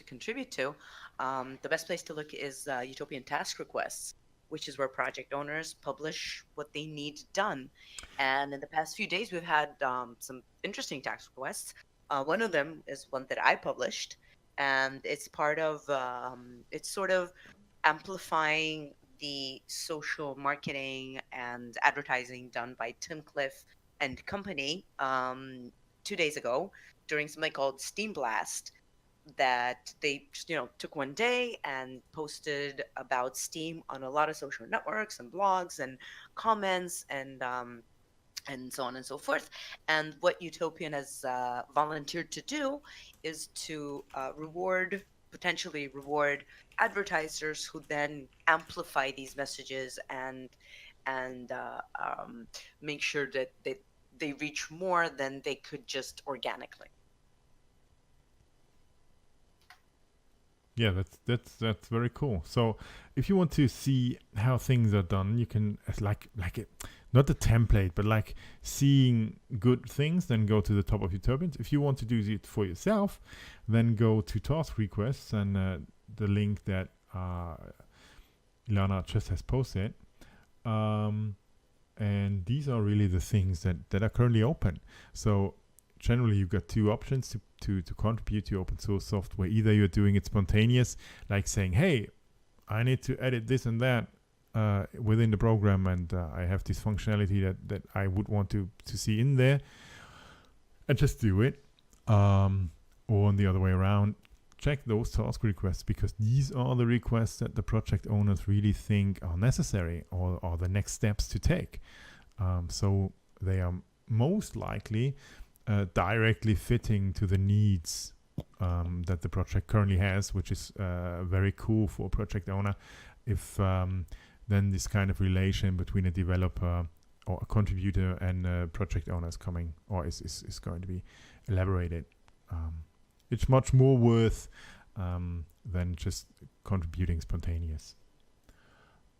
contribute to, the best place to look is Utopian task requests, which is where project owners publish what they need done. And in the past few days, we've had some interesting task requests. One of them is one that I published, and it's part of it's sort of amplifying the social marketing and advertising done by Tim Cliff and company 2 days ago during something called Steam Blast, that they just, took one day and posted about Steam on a lot of social networks and blogs and comments, and and so on and so forth. And what Utopian has volunteered to do is to potentially reward advertisers who then amplify these messages and make sure that they reach more than they could just organically. Yeah, that's very cool. So if you want to see how things are done, you can like it, not the template, but like seeing good things, then go to the top of Utopians. If you want to do it for yourself, then go to task requests and the link that Ilana just has posted. And these are really the things that are currently open. So generally you've got two options to contribute to open source software. Either you're doing it spontaneous, like saying, hey, I need to edit this and that within the program, and I have this functionality that I would want to see in there, and just do it. Or on the other way around, check those task requests, because these are the requests that the project owners really think are necessary or are the next steps to take. So they are most likely directly fitting to the needs that the project currently has, which is very cool for a project owner. If then this kind of relation between a developer or a contributor and a project owner is coming, or is going to be elaborated, it's much more worth than just contributing spontaneous.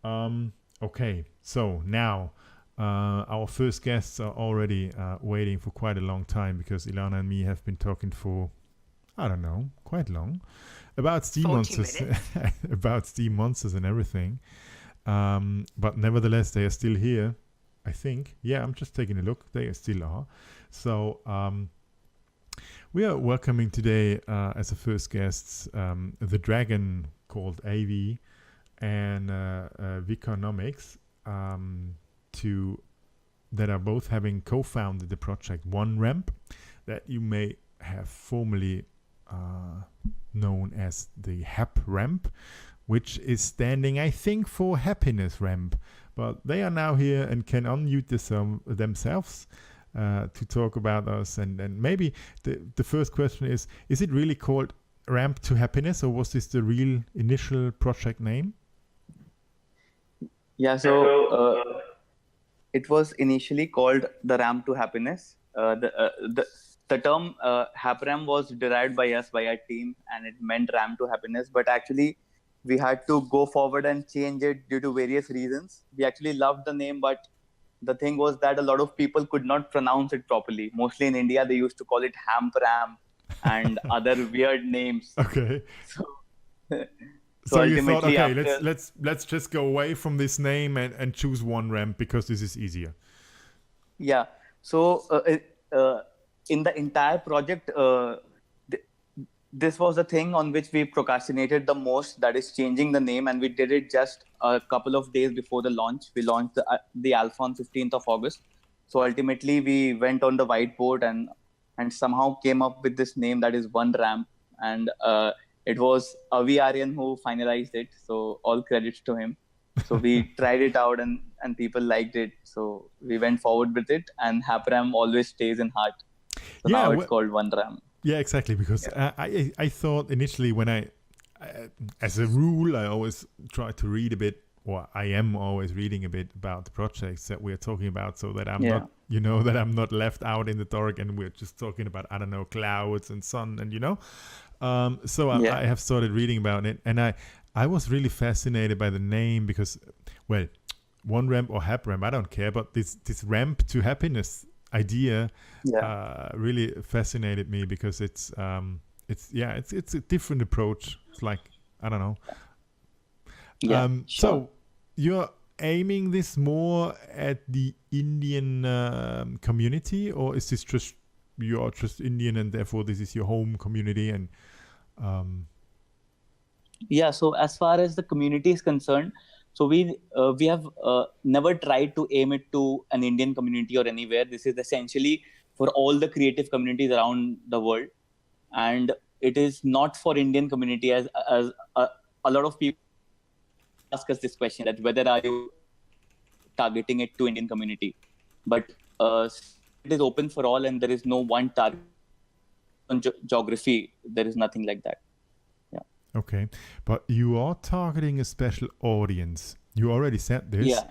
Okay, so now our first guests are already waiting for quite a long time, because Ilana and me have been talking for, I don't know, quite long about Steam monsters, about Steam monsters and everything. But nevertheless, they are still here, I think. Yeah, I'm just taking a look. They still are. So we are welcoming today as a first guests the dragon called AV and Viconomics, that are both having co-founded the project OneRamp, that you may have formerly known as the HAP ramp, which is standing, I think, for happiness ramp. But they are now here and can unmute themselves to talk about us. And maybe the first question is it really called Ramp to Happiness, or was this the real initial project name? Yeah, so it was initially called the Ramp to Happiness. The term HapRam was derived by us, by our team, and it meant Ramp to Happiness. But actually, we had to go forward and change it due to various reasons. We actually loved the name, but the thing was that a lot of people could not pronounce it properly. Mostly in India, they used to call it HampRam and other weird names. Okay. So you thought, okay, let's just go away from this name and choose OneRamp, because this is easier. Yeah. So in the entire project, this was the thing on which we procrastinated the most, that is changing the name, and we did it just a couple of days before the launch. We launched the alpha on 15th of August. So ultimately, we went on the whiteboard and somehow came up with this name, that is OneRamp, and it was Avi Aryan who finalized it, so all credits to him. So we tried it out and people liked it, so we went forward with it, and HapRam always stays in heart. So now it's called OneRam. Yeah, exactly, because I thought initially, when I as a rule, I always try to read a bit, or I am always reading a bit about the projects that we're talking about, so that I'm not, that I'm not left out in the dark and we're just talking about, I don't know, clouds and sun and, I have started reading about it, and I was really fascinated by the name, because, well, OneRamp or HapRamp, I don't care, but this ramp to happiness idea really fascinated me, because it's a different approach. It's like, I don't know. Sure. So you're aiming this more at the Indian community, or is this just you're just Indian and therefore this is your home community? And so as far as the community is concerned, so we have never tried to aim it to an Indian community or anywhere. This is essentially for all the creative communities around the world, and it is not for Indian community, as a lot of people ask us this question, that whether are you targeting it to Indian community. But it is open for all, and there is no one target on geography. There is nothing like that. Yeah. Okay, but you are targeting a special audience. You already said this. Yeah.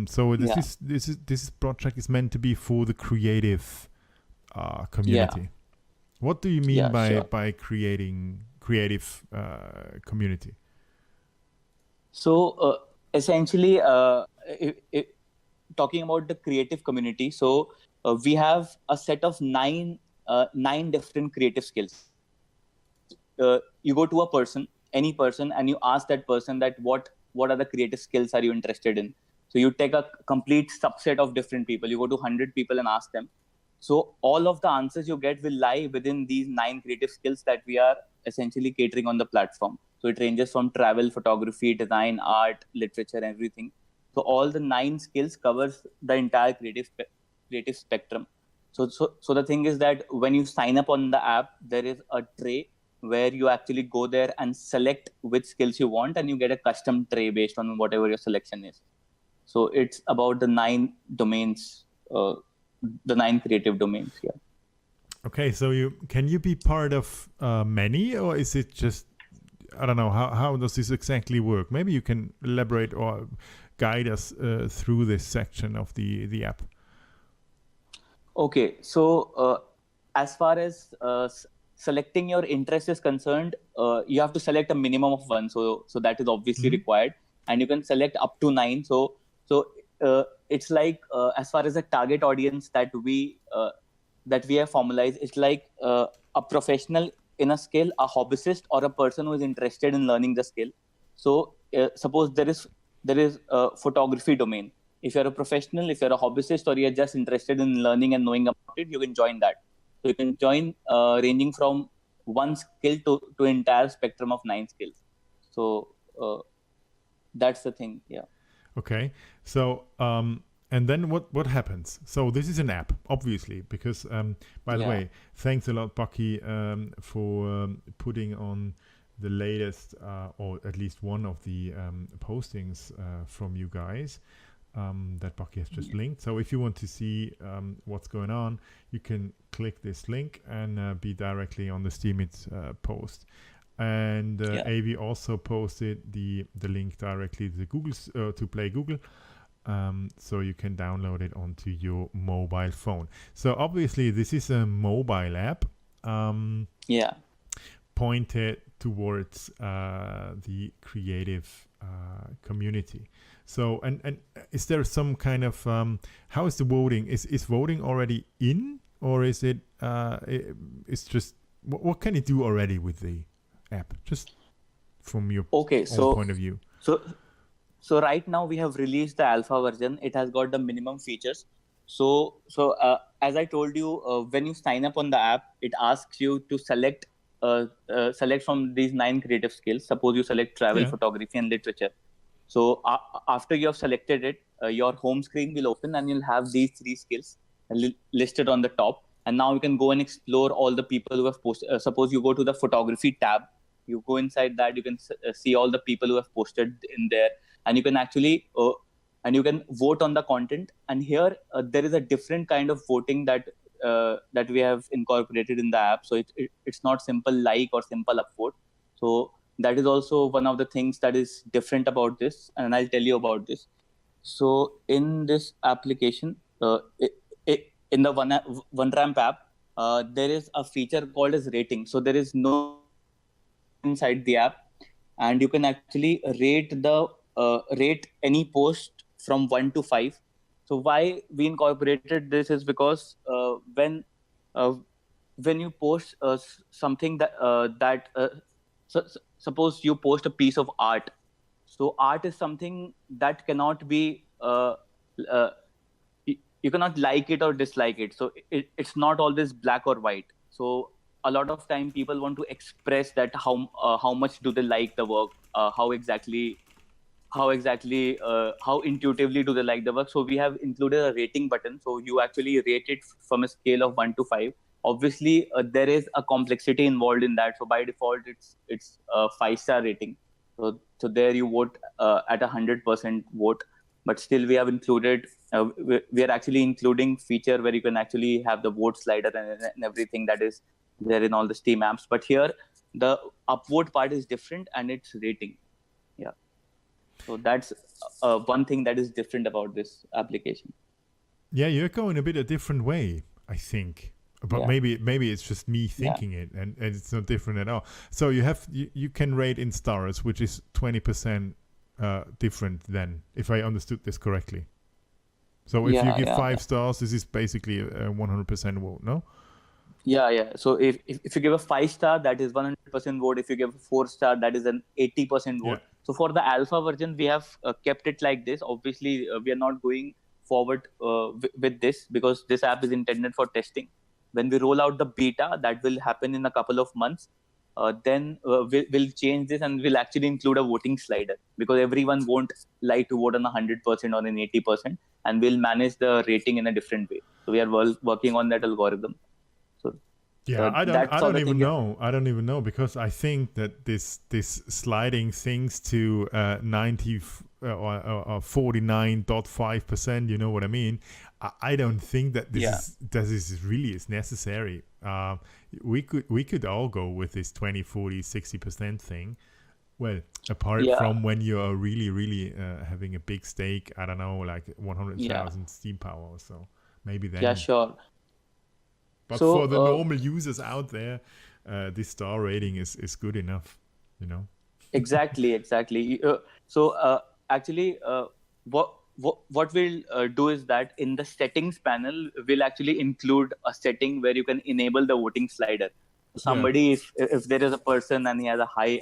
So Yeah. this project is meant to be for the creative community. What do you mean Yeah, by sure. creating creative community? So essentially, talking about the creative community, so we have a set of nine different creative skills. You go to a person, any person, and you ask that person that what are the creative skills are you interested in. So you take a complete subset of different people. You go to 100 people and ask them. So all of the answers you get will lie within these 9 creative skills that we are essentially catering on the platform. So it ranges from travel, photography, design, art, literature, everything. So all the 9 skills covers the entire creative spectrum. So the thing is that when you sign up on the app, there is a tray where you actually go there and select which skills you want, and you get a custom tray based on whatever your selection is. So it's about the 9 domains, the 9 creative domains. Yeah. Okay, so can you be part of many, or is it just, I don't know, how does this exactly work? Maybe you can elaborate or guide us through this section of the app. Okay, so as far as selecting your interest is concerned, you have to select a minimum of 1. So that is obviously required, and you can select up to 9. So it's like as far as the target audience that we have formalized, it's like a professional in a skill, a hobbyist, or a person who is interested in learning the skill. So suppose there is a photography domain. If you're a professional, if you're a hobbyist, or you're just interested in learning and knowing about it, you can join that. So you can join ranging from 1 skill to entire spectrum of 9 skills. So that's the thing. Yeah. Okay. So and then what happens? So this is an app, obviously, because by the way, thanks a lot, Bucky, for putting on the latest or at least one of the postings from you guys that Bucky has just linked. So if you want to see what's going on, you can click this link and be directly on the Steemit post. And Avi also posted the link directly to Google's to Play Google, so you can download it onto your mobile phone. So obviously this is a mobile app pointed towards the creative community. So and is there some kind of how is the voting? Is voting already in, or is it it's just what can it do already with the app, just from your own point of view? So right now we have released the alpha version. It has got the minimum features. So as I told you, when you sign up on the app, it asks you to select from these 9 creative skills. Suppose you select travel, photography, and literature. So after you have selected it, your home screen will open and you'll have these 3 skills listed on the top. And now you can go and explore all the people who have posted. Suppose you go to the photography tab, you go inside that, you can see all the people who have posted in there, and you can actually and you can vote on the content. And here there is a different kind of voting that we have incorporated in the app. So it's not simple like or simple upvote. So that is also one of the things that is different about this, and I'll tell you about this. So in this application, in the OneRamp app, there is a feature called as rating. So there is no inside the app, and you can actually rate any post from 1 to 5. So why we incorporated this is because when you post something suppose you post a piece of art. So art is something that cannot be you cannot like it or dislike it. So it's not always black or white. So a lot of time people want to express that how much do they like the work, how intuitively do they like the work. So we have included a rating button. So you actually rate it from a scale of 1 to 5. Obviously, there is a complexity involved in that. So by default, it's a 5-star rating. So there you vote at 100% vote. but still we have included, we are actually including feature where you can actually have the vote slider and everything that is there in all the Steam apps. But here the upvote part is different and it's rating. Yeah. So that's one thing that is different about this application. Yeah, you're going a bit a different way, I think. But maybe it's just me thinking it, and it's not different at all. So you can rate in stars, which is 20% different then, if I understood this correctly. So if you give 5 stars, this is basically a 100% vote, no? Yeah. So if you give a 5-star, that is 100% vote. If you give a 4-star, that is an 80% vote. So for the alpha version, we have kept it like this. Obviously, we are not going forward with this because this app is intended for testing. When we roll out the beta, that will happen in a couple of months. Then we'll change this and we'll actually include a voting slider because everyone won't like to vote on 100% or in 80%, and we'll manage the rating in a different way. So we are working on that algorithm. So I don't even know. I don't even know because I think that this sliding things to 90 or 49.5%, you know what I mean? I don't think that this is really necessary. We could all go with this 20, 40, 60% thing. Well, apart from when you are really having a big stake, I don't know, like 100,000 Steam power or so. Maybe then. Yeah, sure. But for the normal users out there, this star rating is good enough, you know? Exactly. Actually, what we'll do is that in the settings panel, we'll actually include a setting where you can enable the voting slider. Somebody, if there is a person and he has a high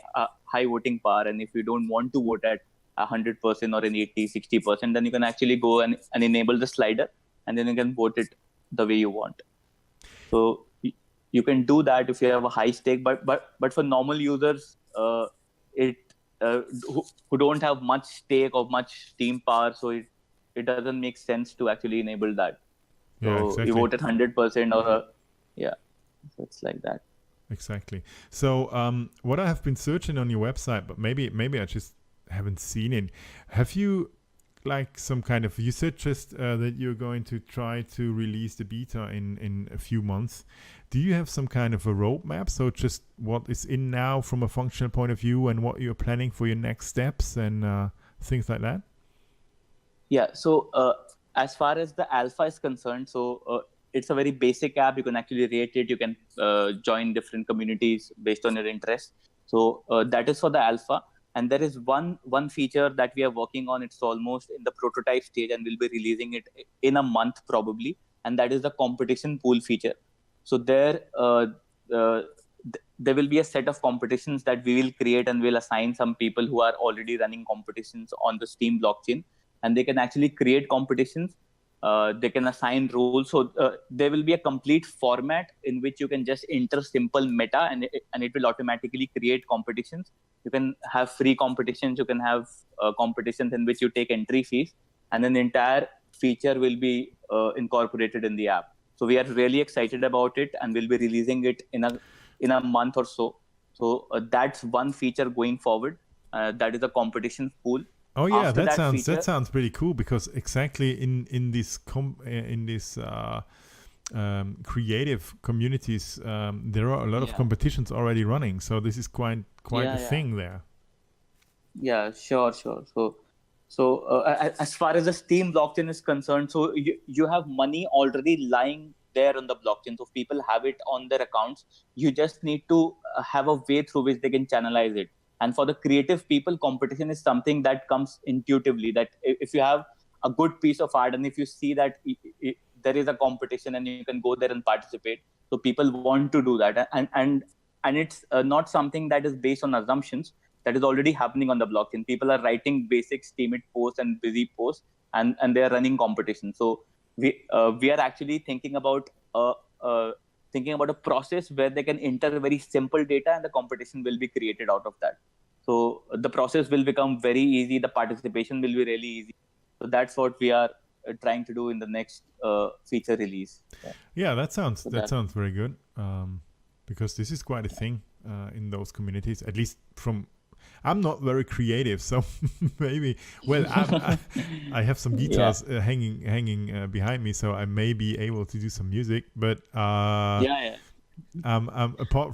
voting power, and if you don't want to vote at 100% or in 80, 60%, then you can actually go and enable the slider, and then you can vote it the way you want. So you can do that if you have a high stake, but for normal users, who don't have much stake or much Steam power, so it doesn't make sense to actually enable that. So you vote at 100% or so it's like that. Exactly. So what I have been searching on your website, but maybe I just haven't seen it. Have you like some kind of, you said just that you're going to try to release the beta in a few months. Do you have some kind of a roadmap? So just what is in now from a functional point of view and what you're planning for your next steps and things like that? Yeah. So as far as the alpha is concerned, so it's a very basic app. You can actually rate it. You can join different communities based on your interest. So that is for the alpha. And there is one feature that we are working on. It's almost in the prototype stage, and we'll be releasing it in a month probably. And that is the competition pool feature. So there will be a set of competitions that we will create, and we'll assign some people who are already running competitions on the Steam blockchain, and they can actually create competitions. They can assign roles. So there will be a complete format in which you can just enter simple meta, and it will automatically create competitions. You can have free competitions. You can have competitions in which you take entry fees, and an entire feature will be incorporated in the app. So we are really excited about it, and we'll be releasing it in a month or so. So that's one feature going forward. That is a competition pool. Oh yeah, that sounds pretty cool because exactly in this creative communities, there are a lot of competitions already running. So this is quite a thing there. Yeah, sure. So as far as the Steam blockchain is concerned, so you have money already lying there on the blockchain. So people have it on their accounts. You just need to have a way through which they can channelize it. And for the creative people, competition is something that comes intuitively. That if you have a good piece of art, and if you see that there is a competition and you can go there and participate, so people want to do that. And it's not something that is based on assumptions. That is already happening on the blockchain. People are writing basic Steemit posts and busy posts, and they are running competitions. So we are actually thinking about a process where they can enter very simple data, and the competition will be created out of that. So the process will become very easy. The participation will be really easy. So that's what we are trying to do in the next feature release. Yeah, that sounds very good. Because this is quite a thing in those communities, at least from I'm not very creative, so maybe. Well, I have some guitars hanging behind me, so I may be able to do some music. But apart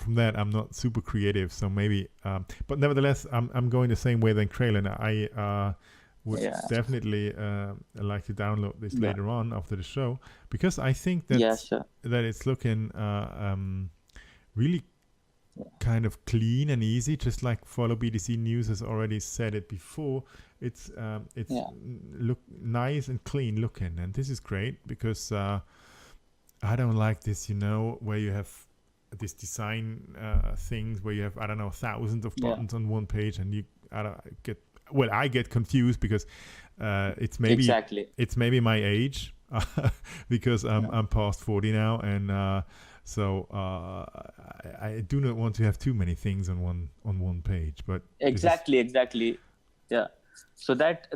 from that, I'm not super creative, so maybe. But nevertheless, I'm going the same way than Kraylin. I would definitely like to download this later on after the show, because I think that it's looking really kind of clean and easy, just like Follow BTC News has already said it before. It's look nice and clean looking, and this is great because I don't like this, where you have this design things where you have, I don't know, thousands of buttons on one page, and I get confused because it's maybe my age because I'm past 40 now, and so I do not want to have too many things on one page. But exactly. Yeah. So that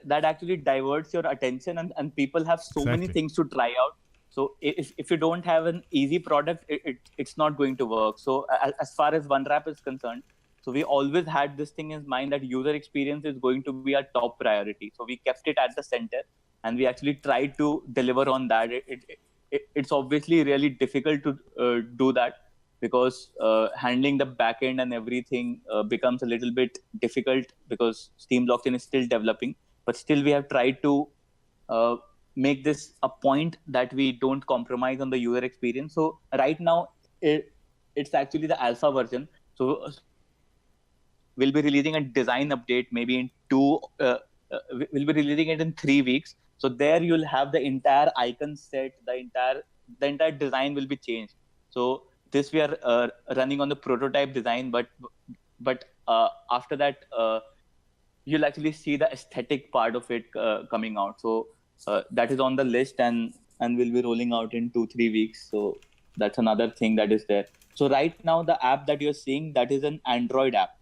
actually diverts your attention, and people have so many things to try out. So if you don't have an easy product, it's not going to work. So as far as OneWrap is concerned, so we always had this thing in mind that user experience is going to be our top priority. So we kept it at the center, and we actually tried to deliver on that. It's obviously really difficult to do that, because handling the backend and everything becomes a little bit difficult, because Steem blockchain is still developing. But still, we have tried to make this a point that we don't compromise on the user experience. So right now, it's actually the alpha version. So we'll be releasing a design update maybe in we'll be releasing it in 3 weeks. So there you'll have the entire icon set, the entire design will be changed. So this we are running on the prototype design, but after that you'll actually see the aesthetic part of it coming out. So that is on the list, and we'll be rolling out in 2-3 weeks. So that's another thing that is there. So right now the app that you're seeing, that is an Android app.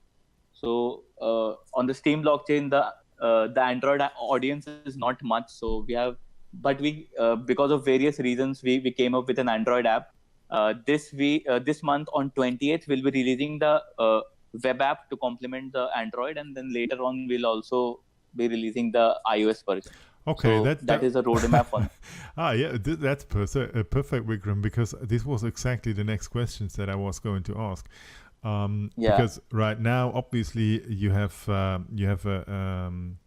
So on the Steem blockchain, the Android audience is not much. So we because of various reasons, we came up with an Android app. This month on 20th, we'll be releasing the web app to complement the Android, and then later on we'll also be releasing the iOS version. Okay, so that is a roadmap on. That's perfect, Vikram, because this was exactly the next questions that I was going to ask. Because right now, obviously, you have an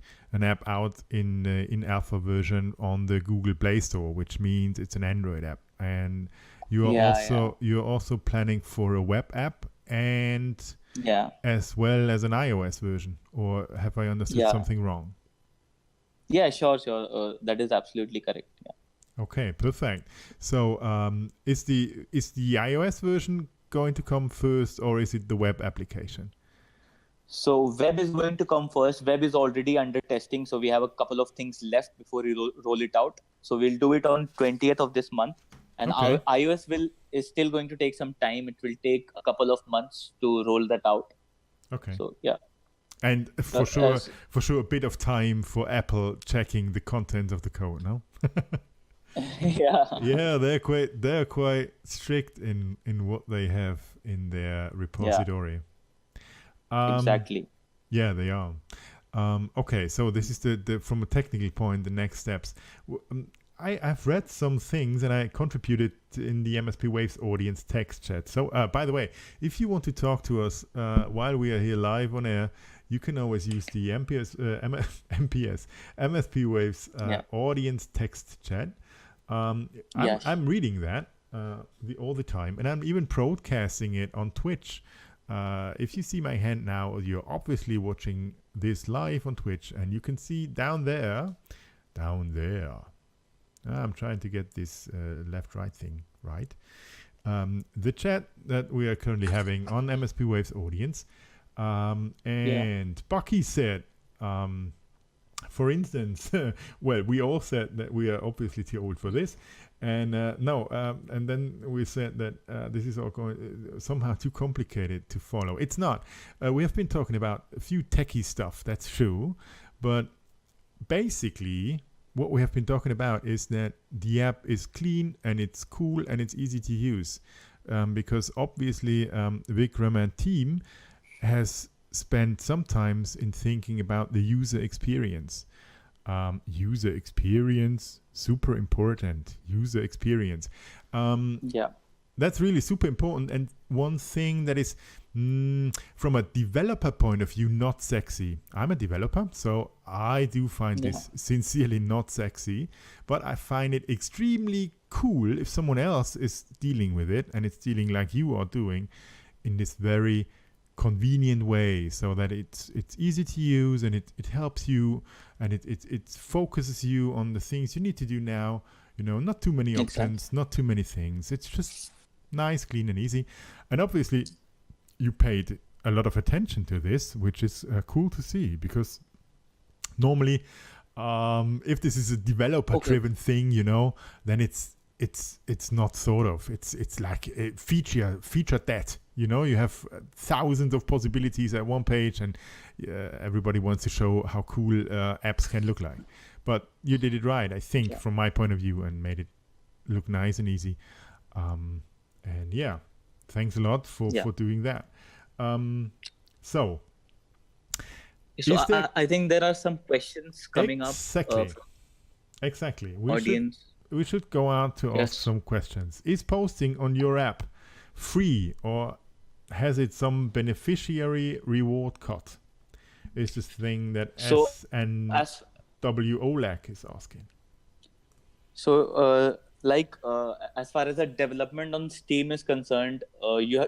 app out in alpha version on the Google Play Store, which means it's an Android app, and you're also planning for a web app and as well as an iOS version, or have I understood something wrong? Yeah, sure. That is absolutely correct. Yeah. Okay, perfect. So, is the iOS version going to come first, or is it the web application? So web is going to come first. Web is already under testing, so we have a couple of things left before we roll it out. So we'll do it on 20th of this month, and our iOS is still going to take some time. It will take a couple of months to roll that out. Okay. So yeah. And for sure, a bit of time for Apple checking the content of the code, no? Yeah, they're quite strict in what they have in their repository. Exactly. Yeah, they are. Okay, so this is the from a technical point, the next steps. I've read some things, and I contributed in the MSP Waves audience text chat. So, by the way, if you want to talk to us while we are here live on air, you can always use the MSP Waves audience text chat. I'm reading that all the time, and I'm even broadcasting it on Twitch. If you see my hand now, you're obviously watching this live on Twitch, and you can see down there. I'm trying to get this left-right thing right. The chat that we are currently having on MSP Waves audience. And Bucky said, for instance, well, we all said that we are obviously too old for this. And and then we said that this is all going somehow too complicated to follow. It's not. We have been talking about a few techie stuff, that's true. But basically, what we have been talking about is that the app is clean and it's cool and it's easy to use. Because obviously, Vikram and team has spend some time in thinking about the user experience. User experience, super important. User experience. That's really super important. And one thing that is, from a developer point of view, not sexy. I'm a developer, so I do find this sincerely not sexy. But I find it extremely cool if someone else is dealing with it, and it's dealing like you are doing in this very convenient way, so that it's easy to use, and it helps you, and it focuses you on the things you need to do now. Not too many options, not too many things. It's just nice, clean, and easy. And obviously, you paid a lot of attention to this, which is cool to see, because normally, if this is a developer-driven thing, then it's not sort of. It's like a feature debt. You have thousands of possibilities at one page, and everybody wants to show how cool apps can look like. But you did it right, I think, from my point of view, and made it look nice and easy. And thanks a lot for doing that. So I think there are some questions coming up. Exactly. We should go out to ask some questions. Is posting on your app free, or has it some beneficiary reward cut? Is this thing that SNW Olak is asking. So, as far as the development on Steam is concerned, you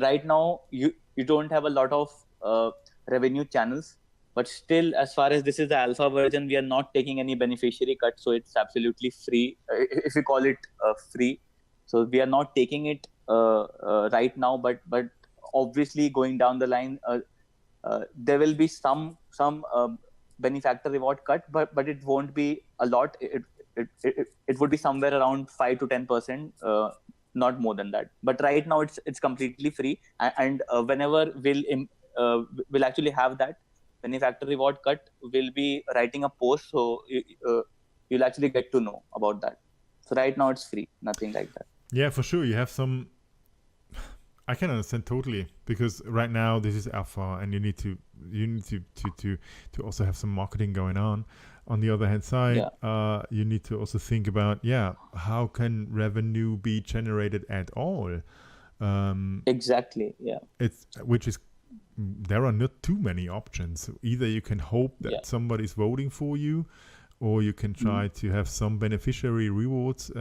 right now you don't have a lot of revenue channels, but still, as far as this is the alpha version, we are not taking any beneficiary cut, so it's absolutely free. If you call it free, so we are not taking it right now, but obviously going down the line, there will be some benefactor reward cut, but it won't be a lot. It would be somewhere around 5 to 10%, not more than that. But right now it's completely free, and whenever we'll actually have that benefactor reward cut, we'll be writing a post, so you'll actually get to know about that. So right now it's free, nothing like that. Yeah, for sure. You have some. I can understand totally, because right now this is alpha, and you need to also have some marketing going on. On the other hand side, you need to also think about how can revenue be generated at all. Exactly. Yeah. There are not too many options. Either you can hope that somebody's voting for you, or you can try to have some beneficiary rewards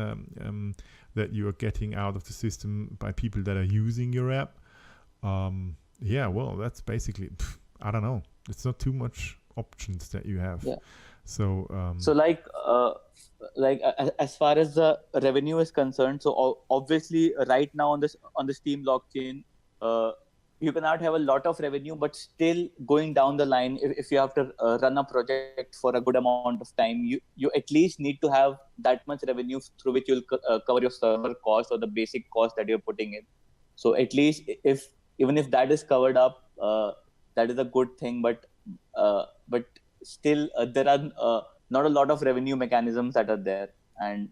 that you are getting out of the system by people that are using your app. Well, that's basically, I don't know. It's not too much options that you have. Yeah. So as far as the revenue is concerned, so obviously right now on the Steam blockchain, you cannot have a lot of revenue, but still going down the line, if you have to run a project for a good amount of time, you at least need to have that much revenue through which you'll cover your server cost or the basic cost that you're putting in. So at least even if that is covered up, that is a good thing. But still, there are not a lot of revenue mechanisms that are there, and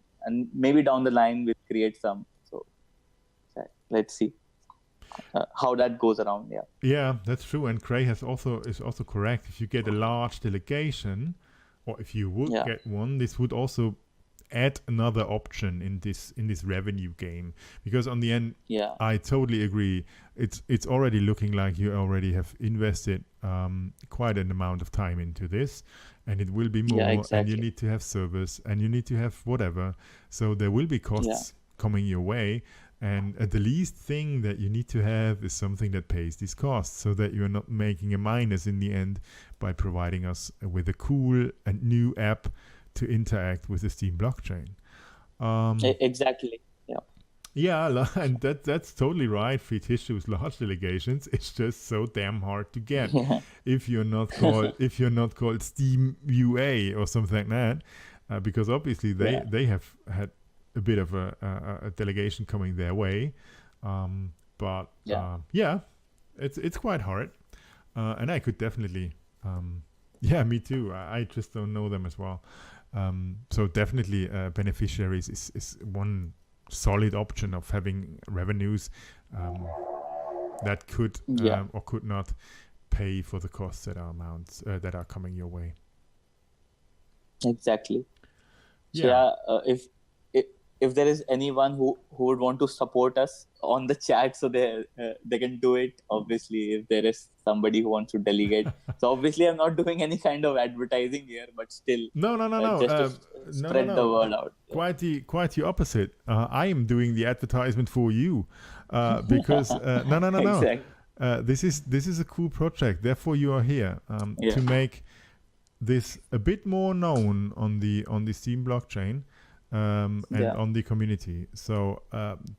maybe down the line we'll create some. So let's see how that goes around. Yeah, that's true. And Cray is also correct. If you get a large delegation, or if you would get one, this would also add another option in this revenue game, because on the end, I totally agree. It's already looking like you already have invested quite an amount of time into this, and it will be more. Exactly. And you need to have servers, and you need to have whatever. So there will be costs coming your way. And the least thing that you need to have is something that pays these costs, so that you're not making a minus in the end by providing us with a cool and new app to interact with the Steam blockchain. Exactly. Yeah, and that's totally right. Free tissue with large delegations, it's just so damn hard to get. If you're not called Steam UA or something like that, because obviously they have had a bit of a delegation coming their way, but it's quite hard, and I could definitely, me too. I just don't know them as well, so definitely beneficiaries is one solid option of having revenues that could or could not pay for the costs that are coming your way. Exactly. So Yeah. if there is anyone who would want to support us on the chat, so they can do it. Obviously, if there is somebody who wants to delegate. So obviously, I'm not doing any kind of advertising here, but still, No. just to spread the word out. Quite the opposite. I am doing the advertisement for you, because no. Exactly. This is a cool project. Therefore, you are here to make this a bit more known on the Steem blockchain, and on the community. So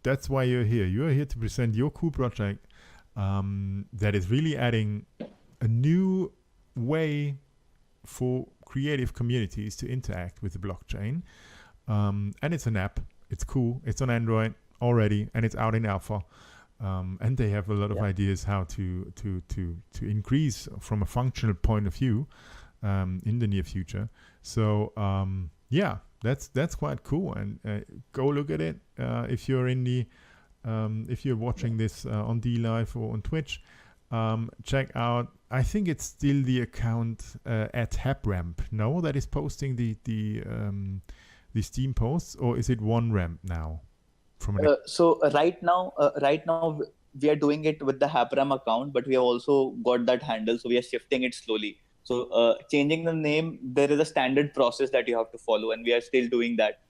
that's why you're here. You're here to present your cool project that is really adding a new way for creative communities to interact with the blockchain. And it's an app. It's cool. It's on Android already, and it's out in alpha. And they have a lot of ideas how to increase from a functional point of view in the near future. So that's quite cool. And go look at it if you're if you're watching this on DLive or on Twitch. Check out. I think it's still the account at HapRamp. No, that is posting the Steem posts, or is it OneRamp now? So right now we are doing it with the HapRamp account, but we have also got that handle, so we are shifting it slowly. So changing the name, there is a standard process that you have to follow, and we are still doing that.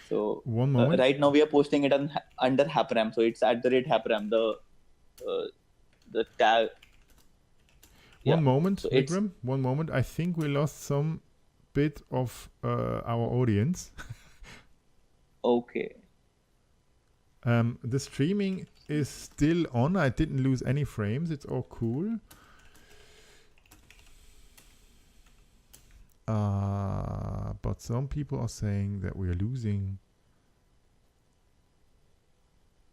So one moment. Right now we are posting it under HapRamp, so it's @HapRamp. The tag. One moment, so Vikram. One moment. I think we lost some bit of our audience. Okay. The streaming is still on. I didn't lose any frames. It's all cool. But some people are saying that we are losing.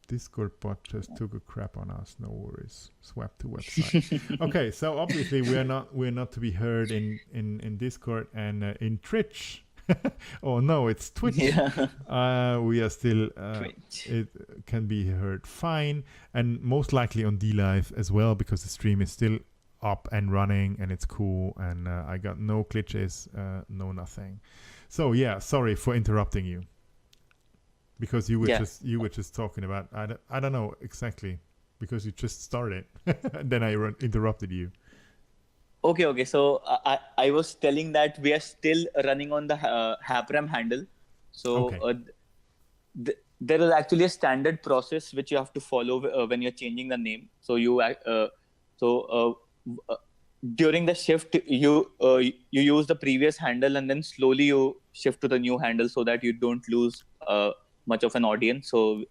Discord bot just took a crap on us. No worries. Swap to website. Okay, so obviously we're not to be heard in Discord and in Twitch. Oh no, it's Twitch. Yeah. We are still. It can be heard fine, and most likely on DLive as well, because the stream is still up and running and it's cool, and I got no glitches, no nothing. So yeah, sorry for interrupting you. Because you were just talking about, I don't know exactly, because you just started and then I interrupted you. Okay. So I was telling that we are still running on the HapRamp handle. So there is actually a standard process which you have to follow when you're changing the name. So during the shift, you use the previous handle, and then slowly you shift to the new handle so that you don't lose much of an audience. So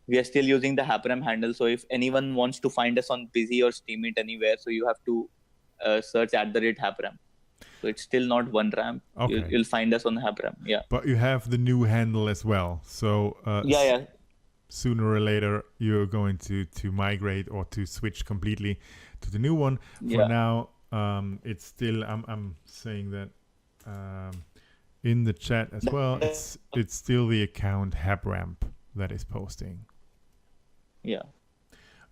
we are still using the HapRamp handle. So if anyone wants to find us on Busy or Steemit anywhere, so you have to search @HapRamp. So it's still not OneRamp. Okay. You'll find us on HapRamp. Yeah. But you have the new handle as well. So sooner or later you're going to migrate or to switch completely to the new one. For now, it's still. I'm saying that. In the chat as well, it's still the account HapRamp that is posting. Yeah.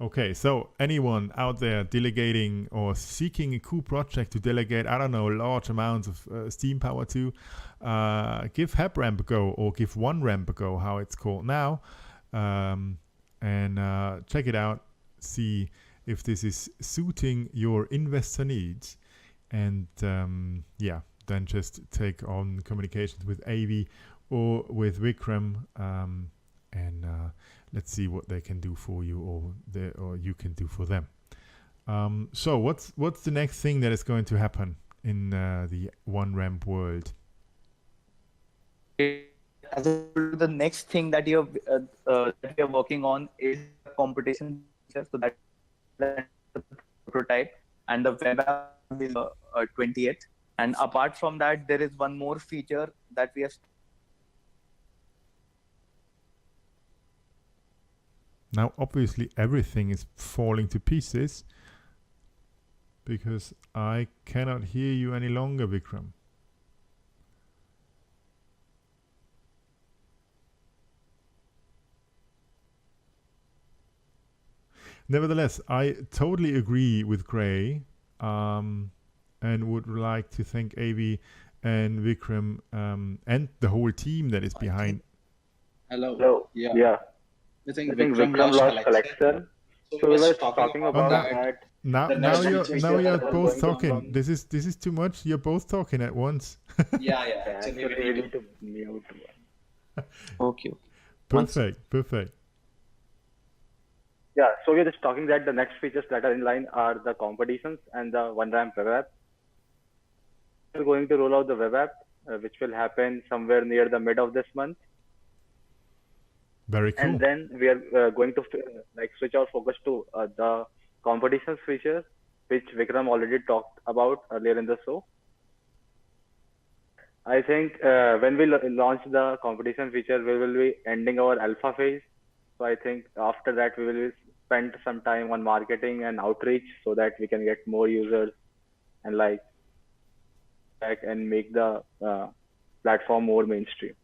Okay, so anyone out there delegating or seeking a cool project to delegate, I don't know, large amounts of Steem power to, give HapRamp a go, or give OneRamp a go, how it's called now, and check it out. See if this is suiting your investor needs, and then just take on communications with Avi or with Vikram, and let's see what they can do for you, or you can do for them. So what's the next thing that is going to happen in the OneRamp world? The next thing that we are working on is computation. So that's the prototype, and the web app is 28th. And apart from that, there is one more feature that we have. Now, obviously, everything is falling to pieces because I cannot hear you any longer, Vikram. Nevertheless, I totally agree with Gray and would like to thank Avi and Vikram and the whole team that is behind. Hello. Yeah. I think I think Vikram Vikram lost lost collection. collection. So we were talking about now- that. Now The next feature you're that are both going to talking. come. This is too much. You're both talking at once. Yeah. Actually, we need to mute one. Okay. Perfect. Yeah, so we're just talking that the next features that are in line are the competitions and the one-ramp web app. We're going to roll out the web app, which will happen somewhere near the mid of this month. Very cool. And then we are going to switch our focus to the competitions feature, which Vikram already talked about earlier in the show. I think when we launch the competition feature, we will be ending our alpha phase. So I think after that, we will spend some time on marketing and outreach so that we can get more users and and make the platform more mainstream.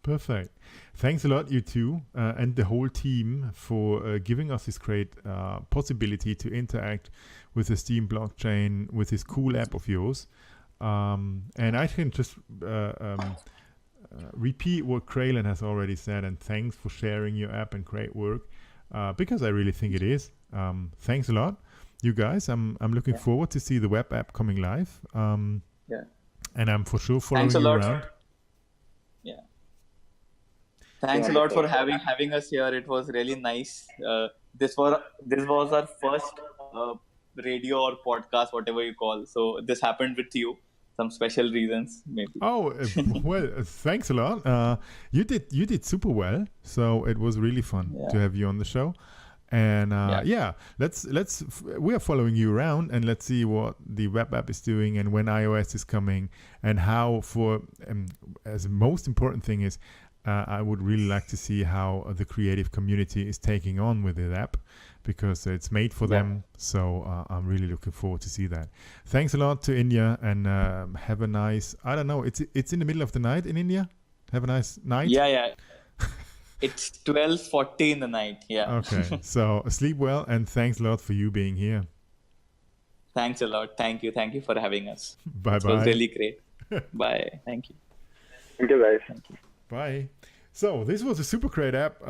Perfect. Thanks a lot, you two, and the whole team for giving us this great possibility to interact with the Steem blockchain with this cool app of yours. And I can just repeat what Kraylin has already said, and thanks for sharing your app and great work, because I really think it is. Thanks a lot, you guys. I'm looking forward to see the web app coming live. And I'm for sure following Thanks a you lot. around. Thanks a lot for having us here. It was really nice. This was our first radio or podcast, whatever you call. So this happened with you. Some special reasons, maybe. Oh well, thanks a lot. You did super well. So it was really fun to have you on the show. And we are following you around, and let's see what the web app is doing and when iOS is coming, and how as the most important thing is, I would really like to see how the creative community is taking on with the app, because it's made for them. So I'm really looking forward to see that. Thanks a lot to India, and have a nice, I don't know, it's in the middle of the night in India. Have a nice night. Yeah. It's 12:40 in the night. Yeah. Okay. So sleep well, and thanks a lot for you being here. Thanks a lot. Thank you for having us. Bye. It was really great. Bye. Thank you. Thank you, guys. Thank you. Bye. So this was a super great app.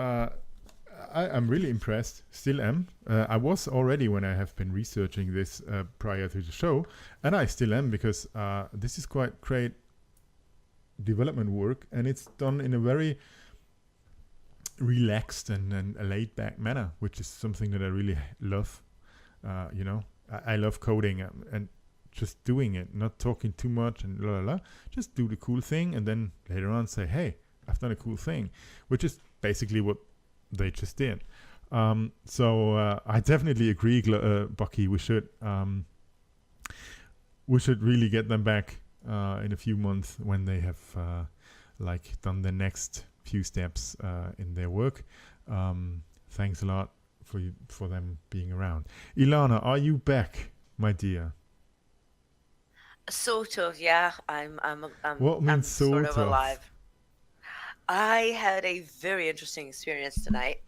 I'm really impressed. Still am. I was already when I have been researching this prior to the show, and I still am, because this is quite great development work, and it's done in a very relaxed and a laid-back manner, which is something that I really love. I love coding and just doing it, not talking too much and just do the cool thing, and then later on say, hey, I've done a cool thing, which is basically what they just did. So I definitely agree, Bucky. We should really get them back in a few months when they have done the next few steps in their work. Thanks a lot for them being around. Ilana, are you back, my dear? Sort of, yeah. I'm What means I'm sort of sort of? alive. I had a very interesting experience tonight.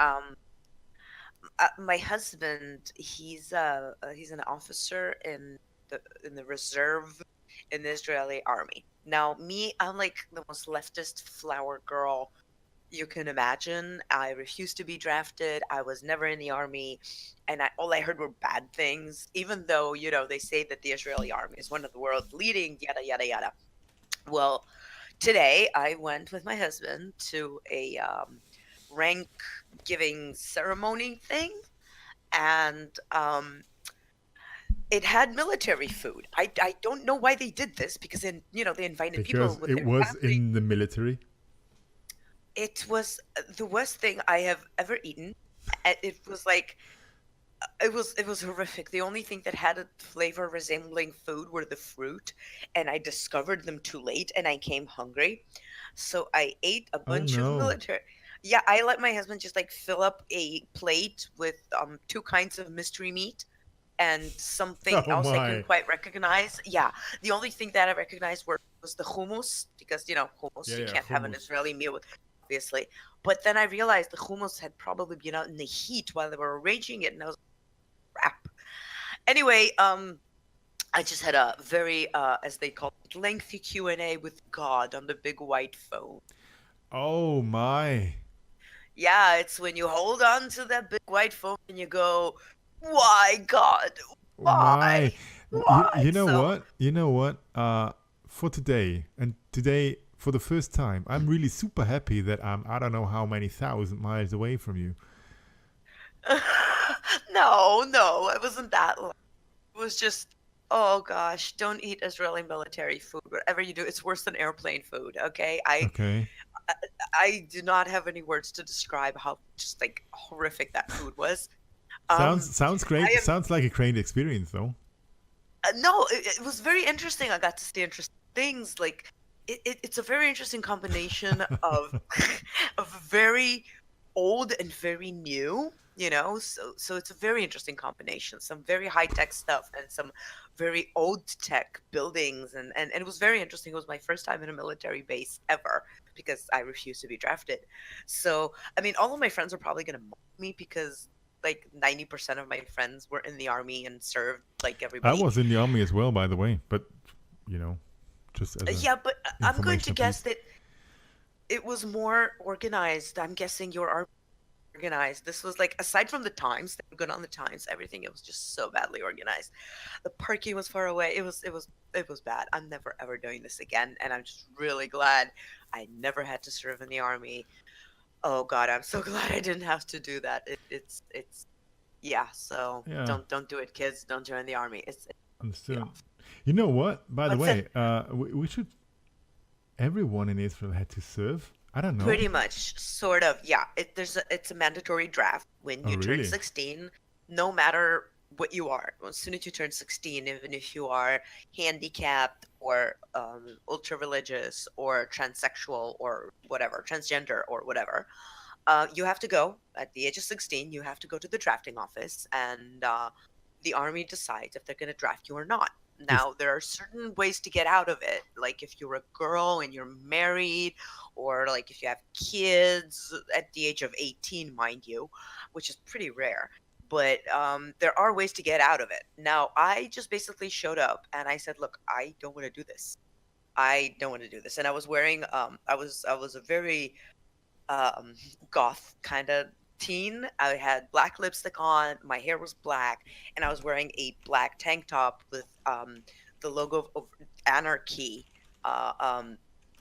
My husband, he's an officer in the reserve in the Israeli army. Now, me, I'm like the most leftist flower girl you can imagine. I refused to be drafted. I was never in the army, and all I heard were bad things, even though, they say that the Israeli army is one of the world's leading, yada, yada, yada. Well, today I went with my husband to a rank-giving ceremony thing, and it had military food. I don't know why they did this, because they invited people Because with it their was family. in the military. It was the worst thing I have ever eaten. It was like, it was horrific. The only thing that had a flavor resembling food were the fruit, and I discovered them too late, and I came hungry. So I ate a bunch no. of military. Yeah, I let my husband just fill up a plate with 2 kinds of mystery meat and something Oh else I my. couldn't quite recognize. Yeah, the only thing that I recognized was the hummus, because hummus, you can't have an hummus. Israeli meal with, obviously. But then I realized the hummus had probably been out in the heat while they were arranging it, and I was like, crap. Anyway, I just had a very, as they call it, lengthy Q&A with God on the big white phone. Oh my. Yeah, it's when you hold on to that big white phone and you go, "Why, God? My. Why? Why?" You know So, what? You know what? For today, and today for the first time, I'm really super happy that I'm I don't know how many thousand miles away from you. no, it wasn't that long. It was just, oh gosh, don't eat Israeli military food. Whatever you do, it's worse than airplane food. Okay, Okay. I do not have any words to describe how just like horrific that food was. Sounds I great. am Sounds like a great experience though. no, it was very interesting. I got to see interesting things. Like it's a very interesting combination of of very old and very new. You know, so it's a very interesting combination. Some very high tech stuff and some very old tech buildings, and it was very interesting. It was my first time in a military base ever because I refused to be drafted. So I mean, all of my friends are probably gonna mock me because like 90% of my friends were in the army and served like I everybody. was in the army as well, by the way, but you know, just as a Yeah, but I'm going to informational guess piece. that it was more organized. I'm guessing your army was organized. This was like aside from the times, they were good on the times, everything it was just so badly organized. The parking was far away. It was bad. I'm never ever doing this again, and I'm just really glad I never had to serve in the army. Oh God, I'm so glad I didn't have to do that. It's yeah. So Yeah, don't do it, kids. Don't join the army. It's get understood. off. You know what? By the What's it? way, we should. Everyone in Israel had to serve. I don't know. Pretty much, sort of. Yeah. It's a mandatory draft when Oh, you turn really? 16, no matter what you are. As soon as you turn 16, even if you are handicapped or ultra religious or transsexual or whatever, transgender or whatever, you have to go at the age of 16. You have to go to the drafting office, and the army decides if they're going to draft you or not. Is Now, there are certain ways to get out of it. Like if you're a girl and you're married, or like if you have kids at the age of 18, mind you, which is pretty rare. But there are ways to get out of it. Now, I just basically showed up and I said, "Look, I don't want to do this. I don't want to do this." And I was wearing, I was a very um, goth kind of teen. I had black lipstick on, my hair was black, and I was wearing a black tank top with the logo of Anarchy uh, um,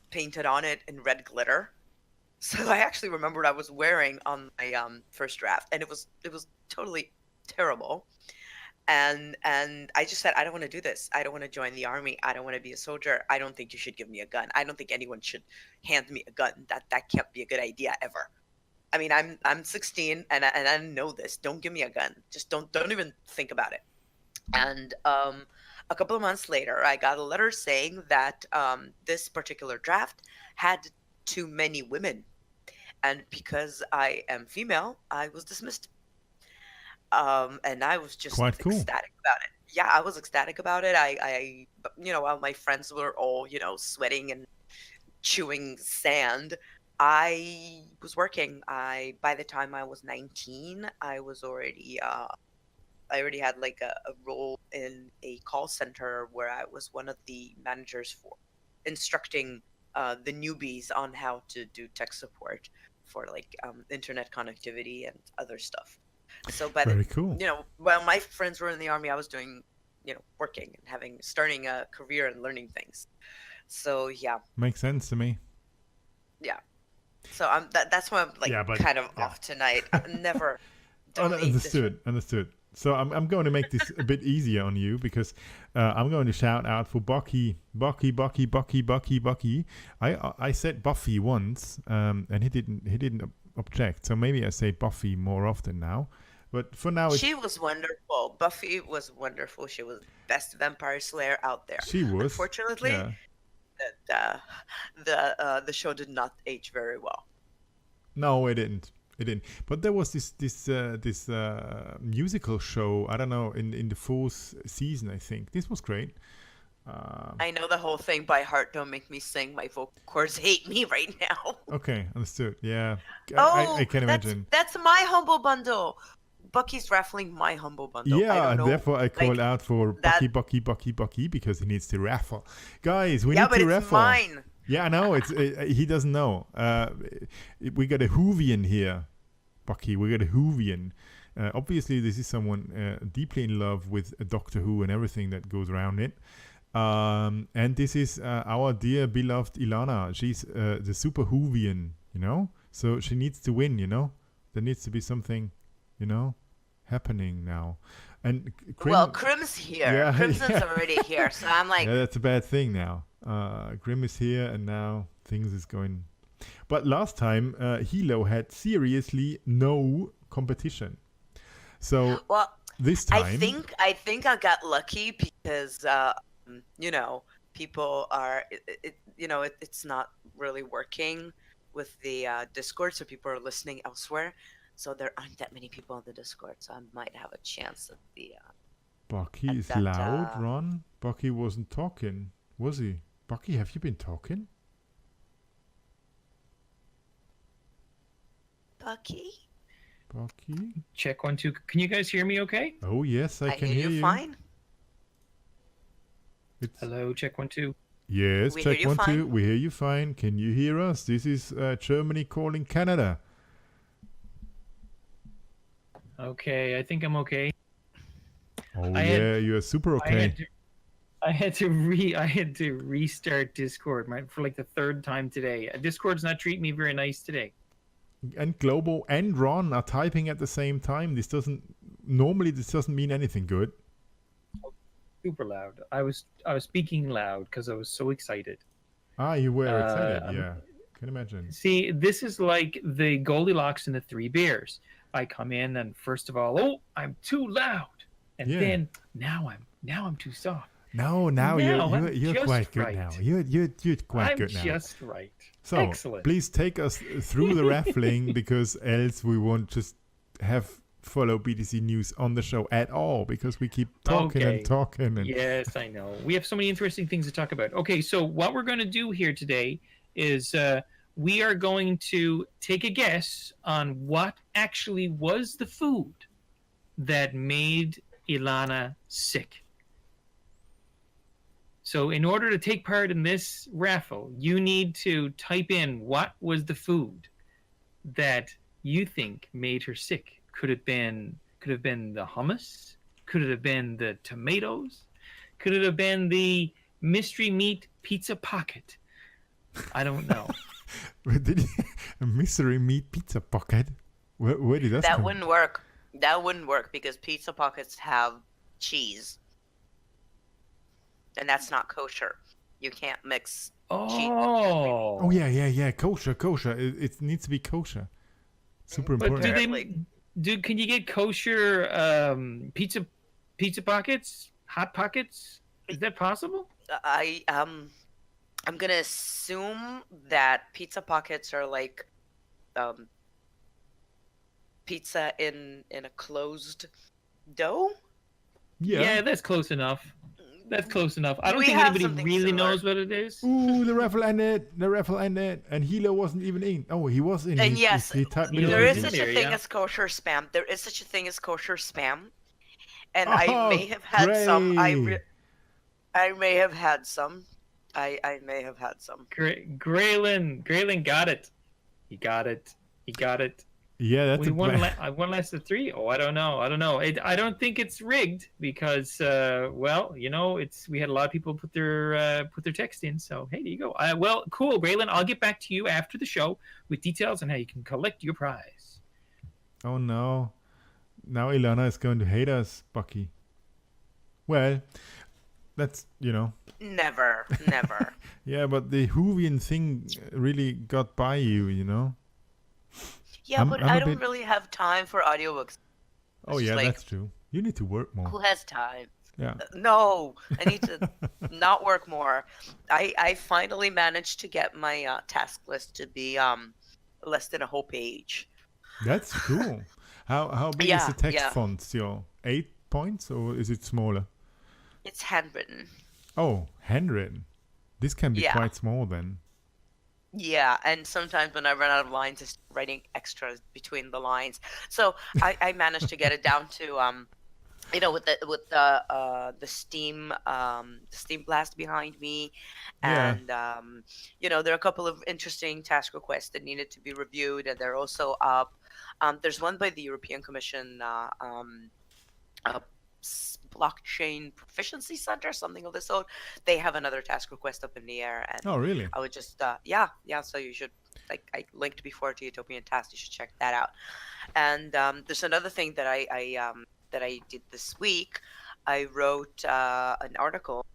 painted on it in red glitter. So I actually remember what I was wearing on my first draft, and it was totally terrible. And I just said, I don't want to do this. I don't want to join the army. I don't want to be a soldier. I don't think you should give me a gun. I don't think anyone should hand me a gun. That can't be a good idea ever. I mean, I'm 16 and I know this. Don't give me a gun. Just don't even think about it. And a couple of months later, I got a letter saying that this particular draft had too many women, and because I am female, I was dismissed. And I was just quite cool. ecstatic about it. Yeah, I was ecstatic about it. While my friends were all, sweating and chewing sand, I was working. By the time I was 19, I already had like a role in a call center where I was one of the managers for instructing the newbies on how to do tech support for like internet connectivity and other stuff. So Very cool. while my friends were in the army, I was doing, working and starting a career and learning things. So yeah, Makes sense to me. yeah. So that's why I'm like Yeah, but kind of yeah. off tonight. Never Oh, don't eat this. understood. So I'm going to make this a bit easier on you because I'm going to shout out for Bucky. I said Buffy once, and he didn't object. So maybe I say Buffy more often now. But for now, She was wonderful. Buffy was wonderful. She was best vampire slayer out there. she was. Unfortunately, Yeah. the show did not age very well. No, it didn't. It didn't. But there was this musical show. I don't know in the fourth season. I think this was great. I know the whole thing by heart. Don't make me sing. My vocal cords hate me right now. Okay, understood. Yeah, Oh, I can imagine. that's my humble bundle. Bucky's raffling my humble bundle. I Yeah, don't and know, therefore I called out for that- Bucky because he needs to raffle. Guys, we yeah, need but to it's raffle. mine. Yeah, I know. It's he doesn't know. We got a Whovian here, Bucky. We got a Whovian. Obviously, this is someone deeply in love with Doctor Who and everything that goes around it. And this is our dear beloved Ilana. She's the super Whovian, you know. So she needs to win, you know. There needs to be something, you know, happening now. And Crim's here. Yeah, Crimson's yeah. already here, so I'm like, yeah, that's a bad thing now. Grim is here, and now things is going. But last time, Hilo had seriously no competition. So well, this time, I think I got lucky because you know, people are it's not really working with the Discord, so people are listening elsewhere. So there aren't that many people in the Discord, so I might have a chance at the. Bucky is that, loud, Ron. Bucky wasn't talking, was he? Bucky, have you been talking? Bucky? Check 1 2. Can you guys hear me okay? Oh yes, I can hear you. Fine. Hello, check 1 2. Yes, We check hear you 1 2. fine. We hear you fine. Can you hear us? This is Germany calling Canada. Okay, I think I'm okay. Oh I yeah, had- you are super okay. I had to restart Discord for like the third time today. Discord's not treating me very nice today. And Globo and Ron are typing at the same time. This doesn't mean anything good. Super loud. I was speaking loud because I was so excited. You were excited. I'm- Yeah, can imagine. See, this is like the Goldilocks and the Three Bears. I come in and first of all, oh, I'm too loud, and Yeah. then now I'm too soft. No, Now you're I'm quite just good right. now. You're quite I'm good now. just right. So Excellent. please take us through the raffling because else we won't just have follow BTC news on the show at all because we keep talking Okay. and talking and Yes, I know. We have so many interesting things to talk about. Okay, so what we're going to do here today is we are going to take a guess on what actually was the food that made Ilana sick. So in order to take part in this raffle, you need to type in what was the food that you think made her sick. Could have been the hummus? Could it have been the tomatoes? Could it have been the mystery meat pizza pocket? I don't know. a mystery meat pizza pocket. Where did that That come? wouldn't work. That wouldn't work because pizza pockets have cheese, and that's not kosher. You can't mix. Oh. Oh yeah. Kosher. It needs to be kosher. Super But important. can you get kosher pizza pockets, hot pockets? Is that possible? I'm gonna assume that pizza pockets are like pizza in a closed dough. Yeah. That's close enough. That's close enough. I don't We think have anybody something really similar. knows what it is. Ooh, the raffle ended. And Hilo wasn't even in. Oh, he was in. And He- yes, he typed me Hilo there in. is in such there, a thing yeah. as kosher spam. There is such a thing as kosher spam, and Oh, I may have had some. great. I may have had some. I may have had some. Graylin got it. He got it. Yeah, that's We a won. bad. I won last of 3. Oh, I don't know. I don't think it's rigged because, we had a lot of people put their text in. So hey, there you go. Well, cool, Graylin. I'll get back to you after the show with details on how you can collect your prize. Oh no. Now Ilana is going to hate us, Bucky. Well, that's, Never. Yeah, but the Whovian thing really got by you, Yeah, I'm but a I don't bit- really have time for audiobooks. Oh It's yeah, like- that's true. You need to work more. Who has time? Yeah. No, I need to not work more. I finally managed to get my task list to be less than a whole page. That's cool. How big is Yeah, the text yeah. font still? 8 points or is it smaller? It's handwritten. Oh, handwritten. This can be Yeah. quite small then. Yeah, and sometimes when I run out of lines, it's writing extras between the lines. So I managed to get it down to with the Steam Blast behind me, Yeah. and there are a couple of interesting task requests that needed to be reviewed, and they're also up. There's one by the European Commission, uh, blockchain proficiency center, something of the sort. They have another task request up in the air, and Oh, really? I would just so you should, like I linked before to Utopian Task, you should check that out. And there's another thing that I did this week. I wrote an article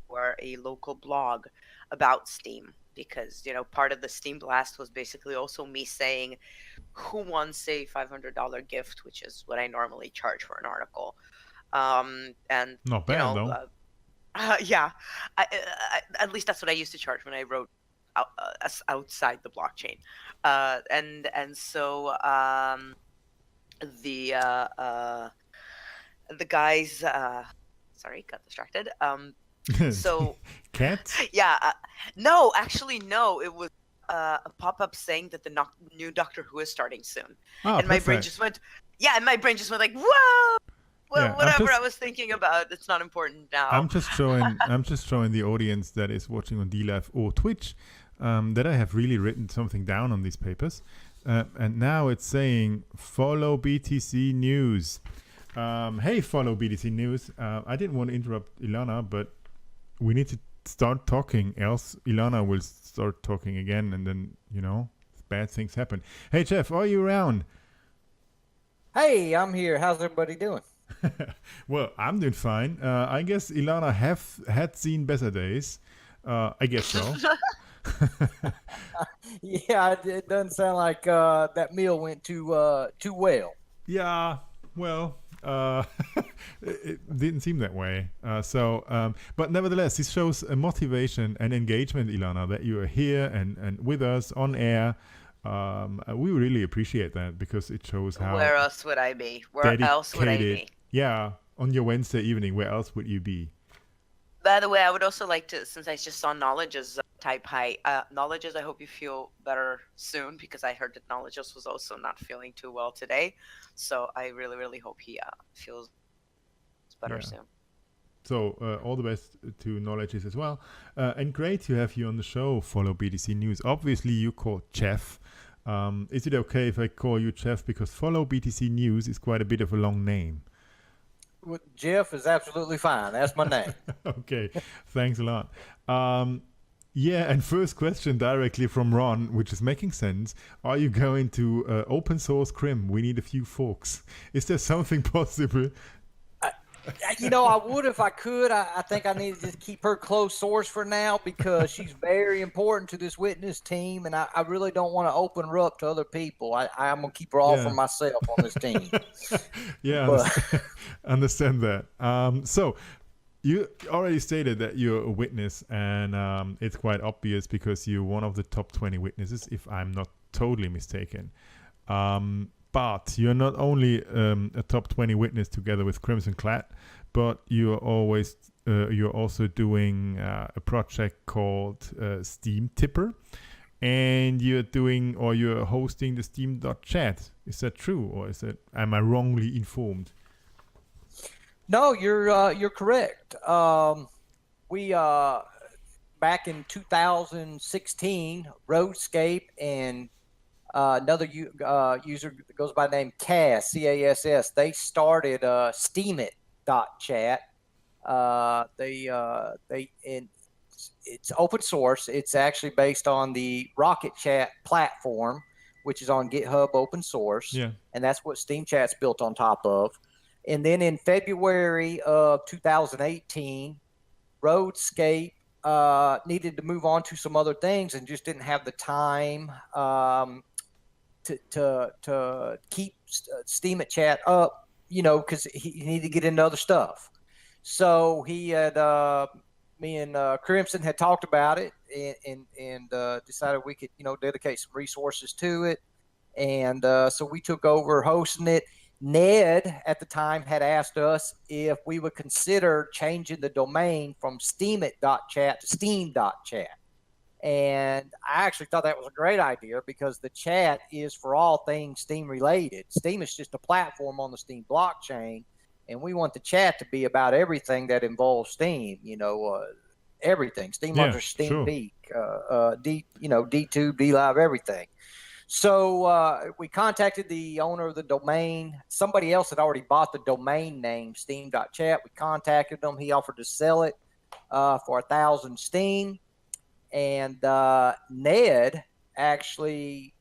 for a local blog about Steam, because part of the Steam Blast was basically also me saying who wants a $500 gift, which is what I normally charge for an article. And Not bad, though. yeah, at least that's what I used to charge when I wrote outside the blockchain. And so the guys, sorry, got distracted. So Cats? yeah, no, actually no, it was a pop-up saying that the new Doctor Who is starting soon, Oh, and my brain perfect. just went, like, whoa. Well, Yeah, whatever I was thinking about, it's not important now. I'm just showing the audience that is watching on DLive or Twitch that I have really written something down on these papers, and now it's saying follow BTC News. Hey, follow BTC News. I didn't want to interrupt Ilana, but we need to start talking, else Ilana will start talking again, and then bad things happen. Hey, Jeff, are you around? Hey, I'm here. How's everybody doing? Well, I'm doing fine. I guess Ilana had seen better days. I guess so. Yeah, it doesn't sound like that meal went too well. Yeah, well, it didn't seem that way. But nevertheless, this shows a motivation and engagement, Ilana, that you are here and with us on air. We really appreciate that, because it shows how. Where else would I be? Where else would I be? Yeah, on your Wednesday evening, where else would you be? By the way, I would also like to, since I just saw Knowledge's type hi. Knowledge's, I hope you feel better soon, because I heard that Knowledge's was also not feeling too well today. So I really, really hope he feels better soon. So all the best to Knowledge's as well. And great to have you on the show, Follow BTC News. Obviously, you called Jeff. Is it okay if I call you Jeff? Because Follow BTC News is quite a bit of a long name. Well, Jeff is absolutely fine. That's my name. Okay, thanks a lot. Yeah, and first question directly from Ron, which is making sense. Are you going to open source Crim? We need a few forks. Is there something possible? I would if I could. I think I need to just keep her closed source for now, because she's very important to this witness team, and I really don't want to open her up to other people. I'm going to keep her all for myself on this team. Yeah, understand that. So you already stated that you're a witness, and it's quite obvious because you're one of the top 20 witnesses, if I'm not totally mistaken. But you're not only a top 20 witness together with Crimson Clad, but you're also doing a project called Steam Tipper, and you're hosting the Steam.chat. Is that true, or am I wrongly informed? No, you're correct. We back in 2016, Roadscape and another user that goes by the name Cass, C-A-S-S, they started Steemit.chat. It's open source. It's actually based on the Rocket Chat platform, which is on GitHub open source. Yeah. And that's what Steam Chat's built on top of. And then in February of 2018, Roadscape needed to move on to some other things and just didn't have the time to keep Steemit.chat up, because he needed to get into other stuff. So he had me and Crimson had talked about it and decided we could dedicate some resources to it, and so we took over hosting it. Ned at the time had asked us if we would consider changing the domain from Steemit.chat to Steam.chat. And I actually thought that was a great idea because the chat is for all things Steam related. Steam is just a platform on the Steam blockchain, and we want the chat to be about everything that involves Steam. Everything. Steam Yeah, under Steam sure. Peak, D2, DLive, everything. So we contacted the owner of the domain. Somebody else had already bought the domain name steam.chat. We contacted him. He offered to sell it for 1,000 Steam. And Ned actually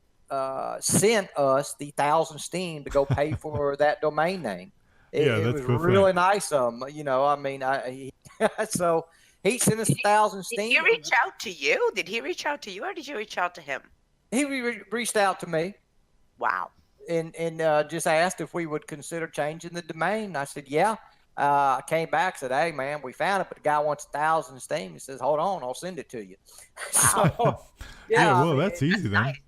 sent us the 1,000 Steam to go pay for that domain name. It that's was perfect. really nice of him. So he sent us 1,000 Steam. Did he reach out to you? Did he reach out to you, or did you reach out to him? He reached out to me. Wow. And just asked if we would consider changing the domain. I said, yeah. I came back, said, hey, man, we found it, but the guy wants 1,000 Steam. He says, hold on, I'll send it to you. Wow. Well, that's easy then. Nice.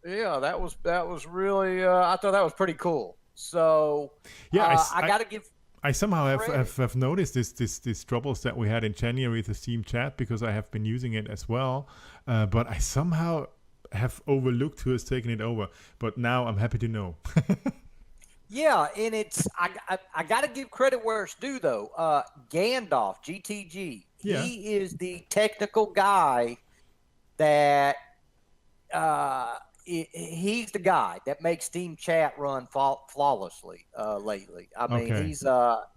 Yeah, that was really, I thought that was pretty cool. So, I got to give. I somehow have noticed these troubles that we had in January with the Steam chat because I have been using it as well. But I somehow have overlooked who has taken it over. But now I'm happy to know. Yeah, and I got to give credit where it's due, though. Gandalf, GTG, he is the technical guy that he's the guy that makes Steam chat run flawlessly lately. I mean,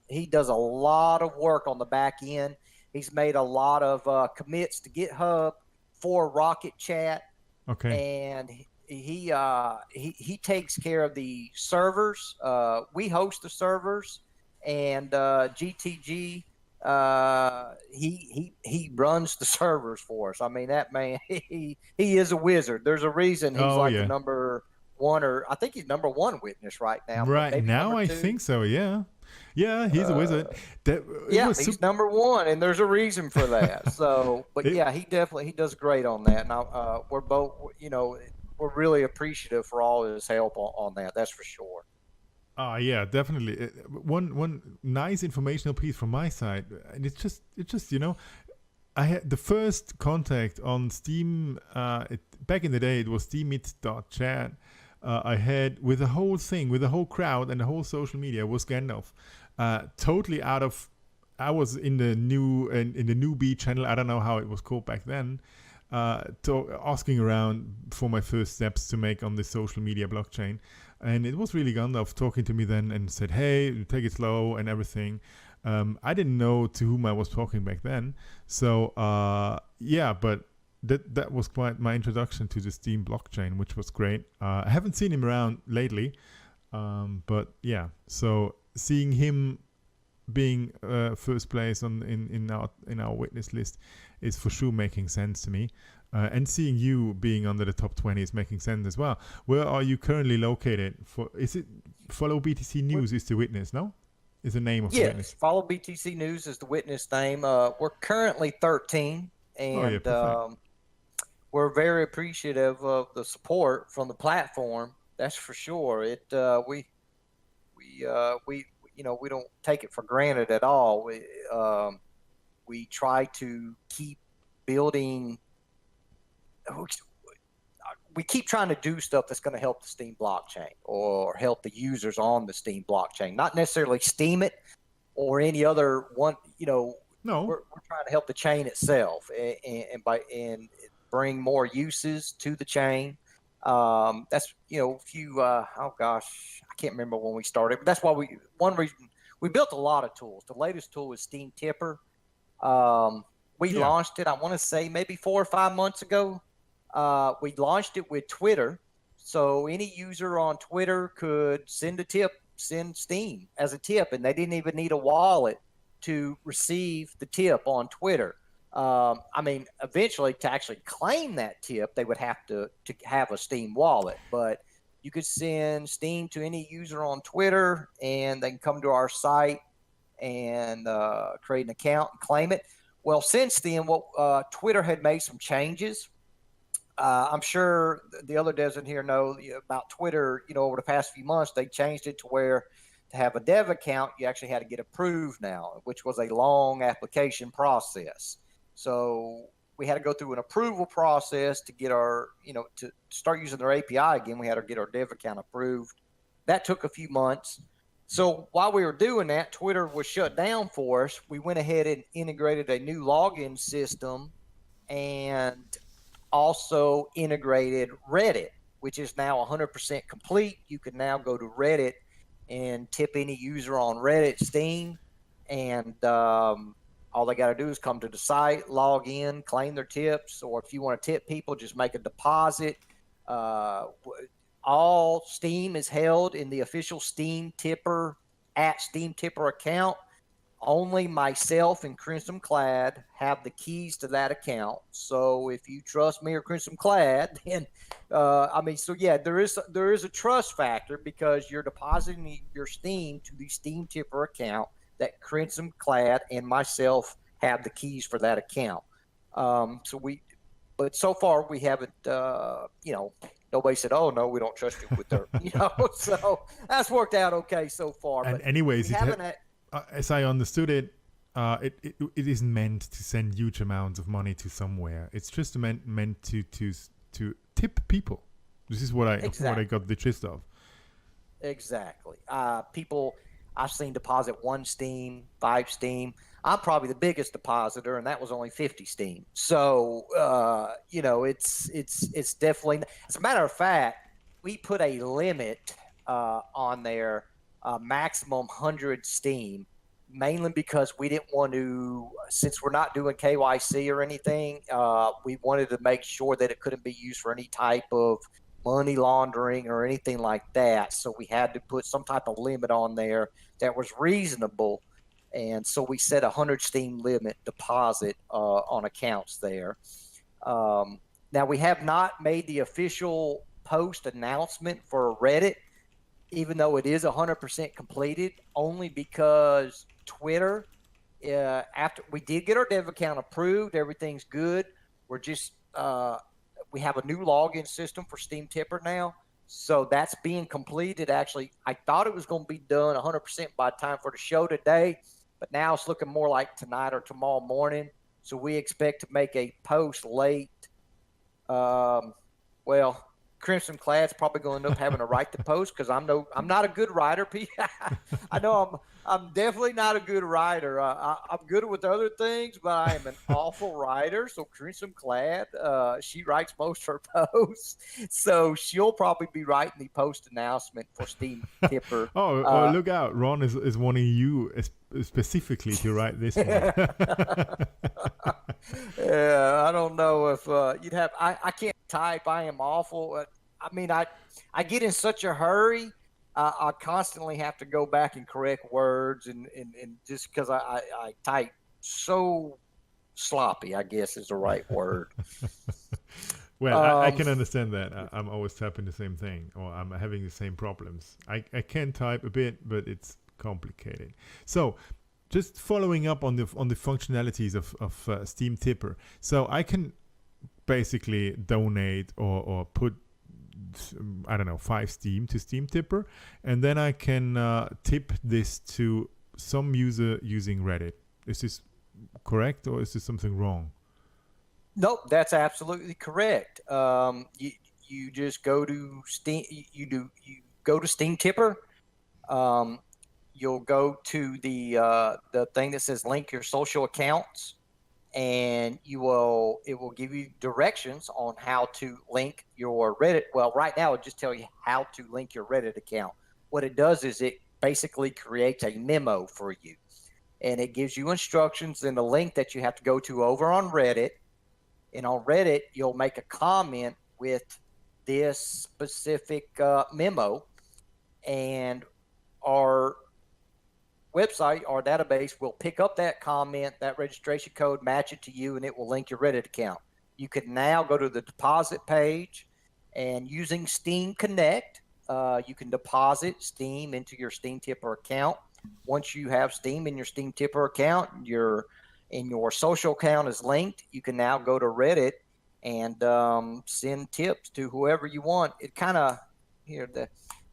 he does a lot of work on the back end. He's made a lot of commits to GitHub for Rocket Chat. Okay. And he takes care of the servers. We host the servers, and GTG he runs the servers for us. I mean, that man, he is a wizard. There's a reason he's the number one, or I think he's number one witness right now. Right now, I think so. Yeah, he's a wizard. He's number one, and there's a reason for that. So, but he does great on that. And we're both, we're really appreciative for all his help on that. That's for sure. Yeah, definitely. One nice informational piece from my side, and it's just I had the first contact on Steam. Back in the day, it was steemit.chat. I had with the whole thing, with the whole crowd and the whole social media was Gandalf. Totally out of. I was in the newbie channel. I don't know how it was called back then. Asking around for my first steps to make on the social media blockchain. And it was really Gandalf talking to me then and said, hey, take it slow and everything. I didn't know to whom I was talking back then. So, but that was quite my introduction to the Steam blockchain, which was great. I haven't seen him around lately. But yeah, so seeing him being first place in our witness list is for sure making sense to me. And seeing you being under the top 20 is making sense as well. Where are you currently located? Is it Follow BTC News is the witness, no? Is the name of the witness? Yes, Follow BTC News is the witness name. We're currently 13, and we're very appreciative of the support from the platform. That's for sure. We don't take it for granted at all. We try to keep building. We keep trying to do stuff that's going to help the Steam blockchain or help the users on the Steam blockchain, not necessarily Steam it or any other one. No, we're trying to help the chain itself and bring more uses to the chain. That's if you oh gosh, I can't remember when we started, but that's why one reason we built a lot of tools. The latest tool is Steam Tipper. We launched it, I want to say maybe 4 or 5 months ago. We launched it with Twitter, so any user on Twitter could send Steam as a tip, and they didn't even need a wallet to receive the tip on Twitter. Eventually to actually claim that tip, they would have to have a Steam wallet, but you could send Steam to any user on Twitter, and they can come to our site and create an account and claim it. Well, since then, Twitter had made some changes. I'm sure the other devs in here know about Twitter. Over the past few months, they changed it to where to have a dev account, you actually had to get approved now, which was a long application process. So we had to go through an approval process to get our, to start using their API again. We had to get our dev account approved. That took a few months. So while we were doing that, Twitter was shut down for us. We went ahead and integrated a new login system and also integrated Reddit, which is now 100% complete. You can now go to Reddit and tip any user on Reddit, Steam, and all they got to do is come to the site, log in, claim their tips, or if you want to tip people, just make a deposit. All Steam is held in the official Steam Tipper @Steam Tipper account. Only myself and Crimson Clad have the keys to that account. So if you trust me or Crimson Clad, then there is a trust factor because you're depositing your Steam to the Steam Tipper account that Crimson Clad and myself have the keys for that account. But so far we haven't, nobody said, "Oh no, we don't trust you with their," So that's worked out okay so far. And but anyways, as I understood it, it isn't meant to send huge amounts of money to somewhere. It's just meant to tip people. This is what I got the gist of. Exactly. People I've seen deposit 1 Steam, 5 Steam. I'm probably the biggest depositor, and that was only 50 Steam. So it's definitely. As a matter of fact, we put a limit on there. Maximum 100 Steam, mainly because we didn't want to, since we're not doing KYC or anything, we wanted to make sure that it couldn't be used for any type of money laundering or anything like that. So we had to put some type of limit on there that was reasonable. And so we set 100 Steam limit deposit on accounts there. Now we have not made the official post announcement for Reddit, even though it is 100% completed, only because Twitter, after we did get our dev account approved, everything's good. We're just, we have a new login system for Steam Tipper now. So that's being completed. Actually, I thought it was going to be done 100% by time for the show today, but now it's looking more like tonight or tomorrow morning. So we expect to make a post late. Crimson Clad's probably going to end up having to write the post because I'm not a good writer. I know I'm definitely not a good writer. I'm good with other things, but I am an awful writer. So Crimson Clad, she writes most of her posts, so she'll probably be writing the post announcement for Steam Tipper. Look out! Ron is wanting you specifically to write this one. Yeah, I don't know if you'd have. I can't type. I am awful. I get in such a hurry. I constantly have to go back and correct words, and just because I type so sloppy, I guess is the right word. Well, I can understand that. I'm always typing the same thing, or I'm having the same problems. I can type a bit, but it's complicated. So just following up on the functionalities of Steam Tipper. So I can basically donate or put, I don't know, 5 Steam to Steam Tipper, and then I can tip this to some user using Reddit. Is this correct, or is this something wrong? Nope, that's absolutely correct. You just go to Steam. You go to Steam Tipper. You'll go to the thing that says link your social accounts, and it will give you directions on how to link your Reddit. Well, right now it'll just tell you how to link your Reddit account. What it does is it basically creates a memo for you, and it gives you instructions and a link that you have to go to over on Reddit. And on Reddit, you'll make a comment with this specific memo, and our website, our database will pick up that comment, that registration code, match it to you, and it will link your Reddit account. You can now go to the deposit page, and using Steam Connect, you can deposit Steam into your Steam Tipper account. Once you have Steam in your Steam Tipper account, your social account is linked, you can now go to Reddit and send tips to whoever you want. It kind of,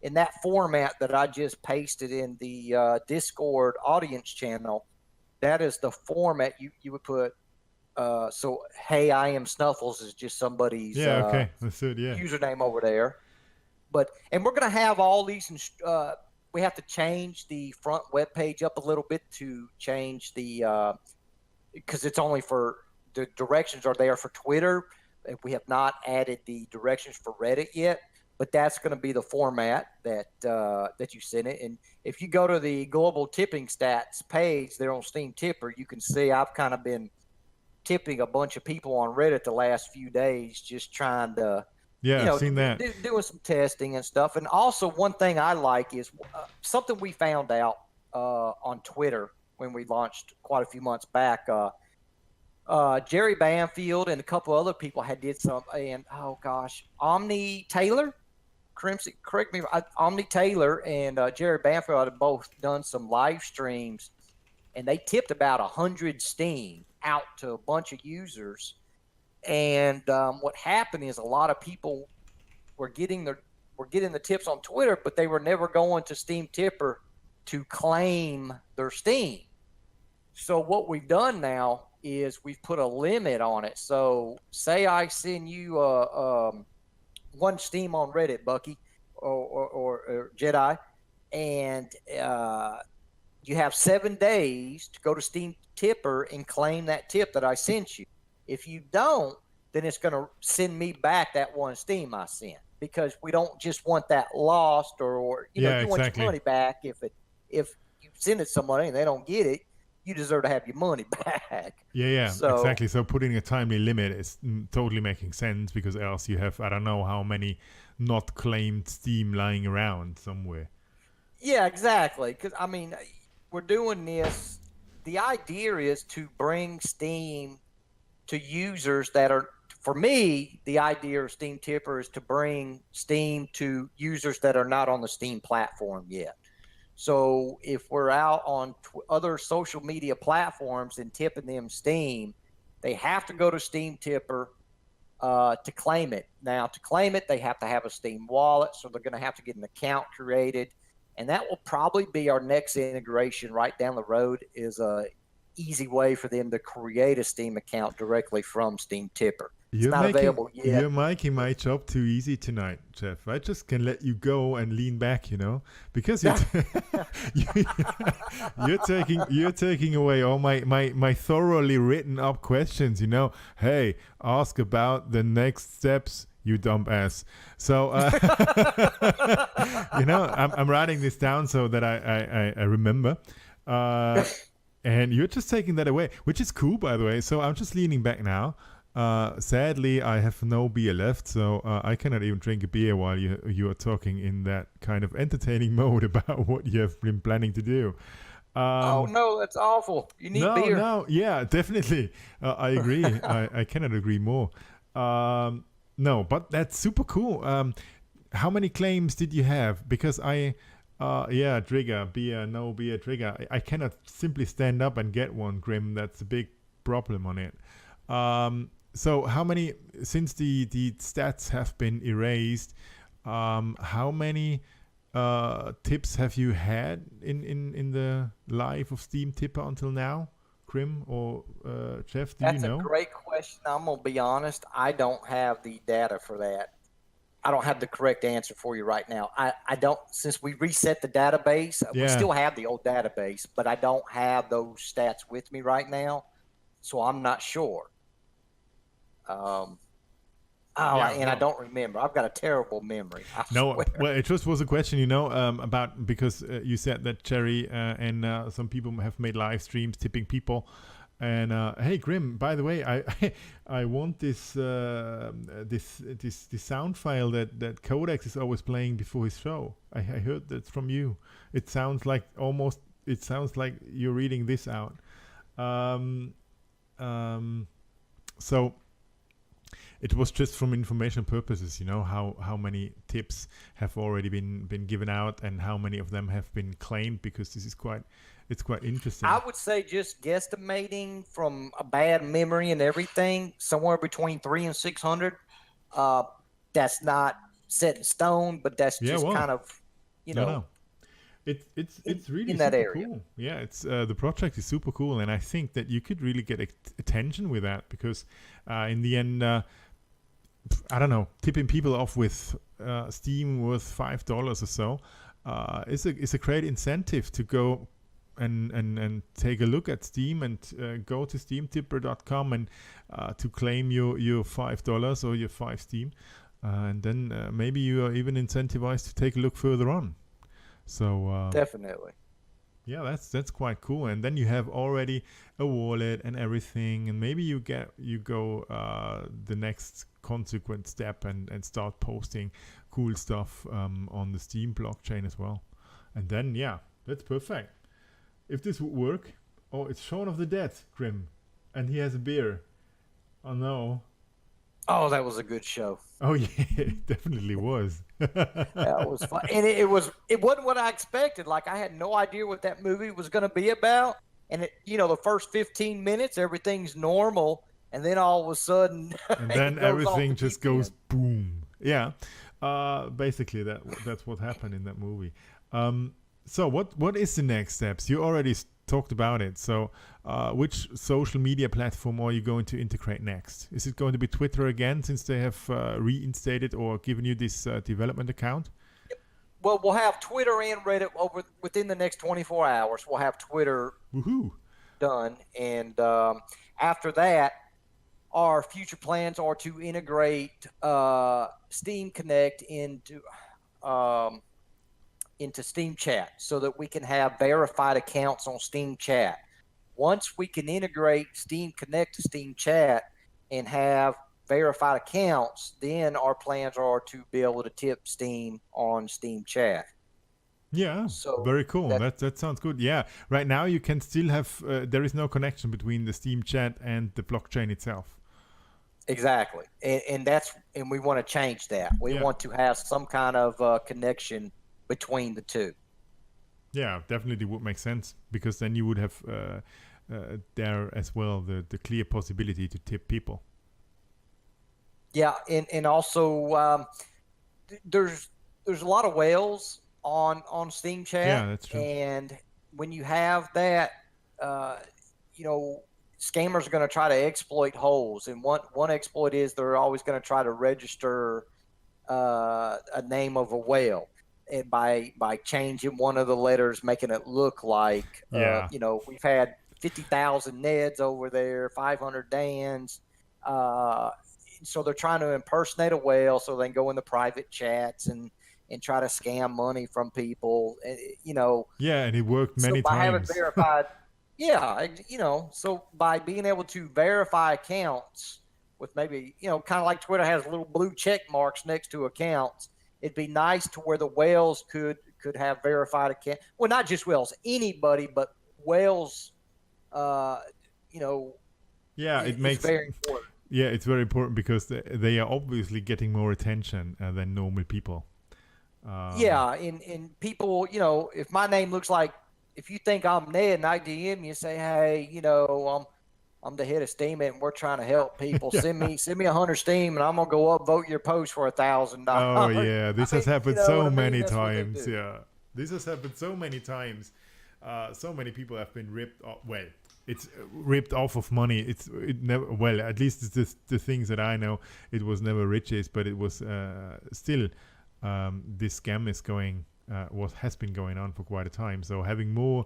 in that format that I just pasted in the Discord audience channel, that is the format you would put So hey, I am Snuffles is just somebody's okay, that's it. Yeah, username over there. And we're gonna have all these. We have to change the front web page up a little bit to change the because it's only for the directions are there for Twitter. We have not added the directions for Reddit yet, but that's going to be the format that you send it. And if you go to the global tipping stats page there on Steam Tipper, you can see I've kind of been tipping a bunch of people on Reddit the last few days, just trying to, I've seen that. doing some testing and stuff. And also one thing I like is something we found out on Twitter when we launched quite a few months back. Jerry Banfield and a couple other people had did some, and oh gosh, Omni Taylor, Crimson, correct me, Omni Taylor and Jerry Banfield had both done some live streams, and they tipped about 100 Steam out to a bunch of users. And what happened is a lot of people were getting the tips on Twitter, but they were never going to Steam Tipper to claim their Steam. So what we've done now is we've put a limit on it. So say I send you one Steam on Reddit, Bucky or Jedi, and you have 7 days to go to Steam Tipper and claim that tip that I sent you. If you don't, then it's going to send me back that one Steam I sent, because we don't just want that lost or you want your money back. If you send it to somebody and they don't get it, you deserve to have your money back. So, exactly. So putting a timely limit is totally making sense, because else you have, I don't know how many not claimed Steam lying around somewhere. Yeah, exactly. Because, I mean, we're doing this. The idea is to bring Steam to users that are, for me, the idea of Steam Tipper is to bring Steam to users that are not on the Steam platform yet. So if we're out on other social media platforms and tipping them Steam, they have to go to Steam Tipper to claim it. Now, to claim it, they have to have a Steam wallet, so they're going to have to get an account created. And that will probably be our next integration right down the road, is a easy way for them to create a Steam account directly from Steam Tipper. It's not available yet. You're making my job too easy tonight, Jeff. I just can let you go and lean back, because you're you're taking away all my thoroughly written up questions. Hey, ask about the next steps, you dumb ass. So I'm writing this down so that I remember. And you're just taking that away, which is cool, by the way. So I'm just leaning back now. Sadly, I have no beer left, so I cannot even drink a beer while you are talking in that kind of entertaining mode about what you have been planning to do. Oh no, that's awful. You need beer. No, yeah, definitely. I agree. I cannot agree more. No, but that's super cool. How many claims did you have? Because trigger, beer, no beer, trigger. I cannot simply stand up and get one, Grim. That's a big problem on it. So how many, since the stats have been erased, how many tips have you had in the life of Steam Tipper until now, Grim or Jeff? Do you know? That's a great question. I'm going to be honest. I don't have the data for that. I don't have the correct answer for you right now. I don't, since we reset the database, we still have the old database, but I don't have those stats with me right now, so I'm not sure. And I don't remember. I've got a terrible memory. I swear. Well, it just was a question, about, because you said that Jerry and some people have made live streams tipping people. And hey, Grim, by the way, I want this sound file that Codex is always playing before his show. I heard that from you. It sounds like you're reading this out. So it was just from information purposes, how many tips have already been given out and how many of them have been claimed, because this is quite interesting. I would say, just guesstimating from a bad memory and everything, somewhere between 300 and 600. That's not set in stone, but that's just kind of, No. It's really in that super area. cool. Yeah, it's the project is super cool, and I think that you could really get attention with that because in the end, I don't know, tipping people off with Steam worth $5 or so is a great incentive to go and take a look at Steam and go to steamtipper.com and to claim your $5 or your 5 Steam, and then maybe you are even incentivized to take a look further on. So Definitely. yeah, that's quite cool. And then you have already a wallet and everything, and maybe you go the next consequent step and start posting cool stuff on the Steam blockchain as well. And then yeah, that's perfect. If this would work, oh, it's Shaun of the Dead, Grim, and he has a beer. Oh no. Oh, that was a good show. Oh yeah, it definitely was. That was fun, and it wasn't what I expected. Like I had no idea what that movie was going to be about, and the first 15 minutes everything's normal, and then all of a sudden, and then everything just goes boom. Yeah, basically that's what happened in that movie. So what is the next steps? You already talked about it. So which social media platform are you going to integrate next? Is it going to be Twitter again, since they have reinstated or given you this development account? Well, we'll have Twitter and Reddit within the next 24 hours. We'll have Twitter done, and after that, our future plans are to integrate Steam Connect into Steam Chat so that we can have verified accounts on Steam Chat. Once we can integrate Steam Connect to Steam Chat and have verified accounts, then our plans are to be able to tip Steam on Steam Chat. Yeah, so very cool. That sounds good. Yeah, right now you can still have, there is no connection between the Steam Chat and the blockchain itself. Exactly. And we want to change that. We want to have some kind of connection between the two. Yeah, definitely would make sense, because then you would have there as well the clear possibility to tip people. Yeah, and also there's a lot of whales on Steam Chat. Yeah, that's true. And when you have that, scammers are going to try to exploit holes. And one exploit is they're always going to try to register a name of a whale. And by changing one of the letters, making it look like, we've had 50,000 Neds over there, 500 Dans. So they're trying to impersonate a whale so they can go in the private chats and try to scam money from people. Yeah, and it worked many by times. Having verified, so by being able to verify accounts with maybe, kind of like Twitter has little blue check marks next to accounts, it'd be nice to where the whales could have verified account. Well, not just whales, anybody, but whales. Yeah, it makes very important. Yeah, it's very important because they are obviously getting more attention than normal people. And people, if my name looks like, if you think I'm Ned and I DM you, say, hey, I'm the head of Steam and we're trying to help people. Send me 100 Steam and I'm gonna go upvote your post for $1,000. Oh yeah, this has happened so many times. Yeah, this has happened so many times. So many people have been ripped off. Well, it's ripped off of money. It never. Well, at least it's the things that I know. It was never riches, but it was still. This scam is has been going on for quite a time. So having more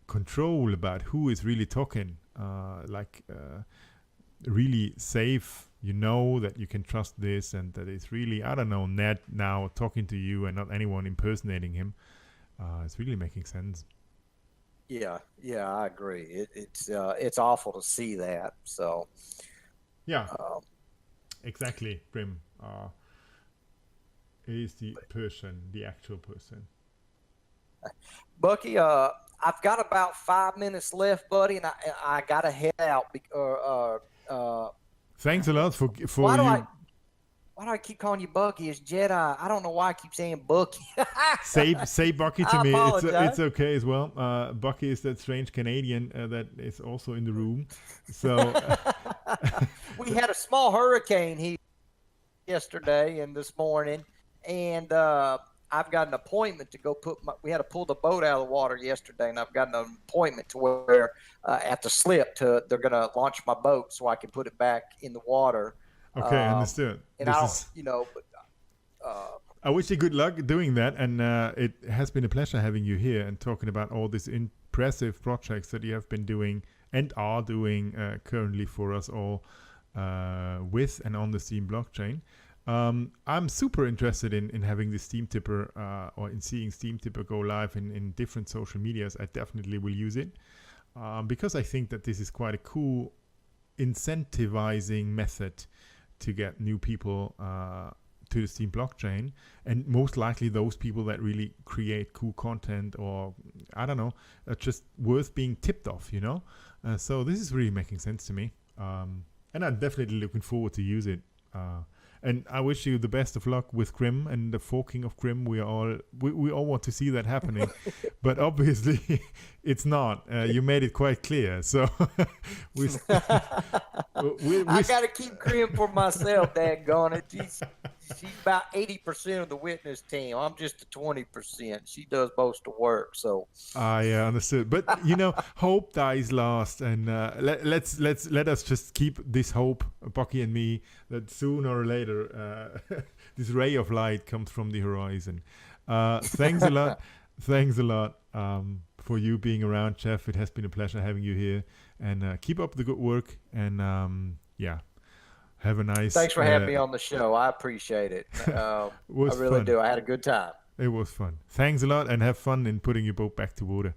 control about who is really talking, really safe, that you can trust this and that it's really, I don't know, Ned now talking to you and not anyone impersonating him. It's really making sense. Yeah, I agree. It's awful to see that. So yeah, exactly, Grim. It is the actual person. Bucky, I've got about 5 minutes left, buddy, and I got to head out. Thanks a lot for why you. Why do I keep calling you Bucky? It's Jedi. I don't know why I keep saying Bucky. say Bucky to me. It's okay as well. Bucky is that strange Canadian that is also in the room. So we had a small hurricane here yesterday and this morning, and I've got an appointment to go we had to pull the boat out of the water yesterday, and I've got an appointment to where at the slip they're going to launch my boat so I can put it back in the water. Okay, understood. And I wish you good luck doing that, and it has been a pleasure having you here and talking about all these impressive projects that you have been doing and are doing currently for us all with and on the Steem blockchain. I'm super interested in having the Steem Tipper or in seeing Steem Tipper go live in different social medias. I definitely will use it because I think that this is quite a cool incentivizing method to get new people to the Steem blockchain, and most likely those people that really create cool content or I don't know, are just worth being tipped off, you know. So this is really making sense to me, and I'm definitely looking forward to use it. And I wish you the best of luck with Grim and the forking of Grim. We all want to see that happening, but obviously it's not. You made it quite clear. So I got to keep Grim for myself, daggone it. She's about 80% of the witness team. I'm just the 20%. She does most of the work. So yeah, understood. But hope dies last, and let us just keep this hope, Bucky and me, that sooner or later this ray of light comes from the horizon. Thanks a lot. Thanks a lot for you being around, Jeff. It has been a pleasure having you here, and keep up the good work. And have a nice. Thanks for having me on the show. I appreciate it. I really do. I had a good time. It was fun. Thanks a lot, and have fun in putting your boat back to water.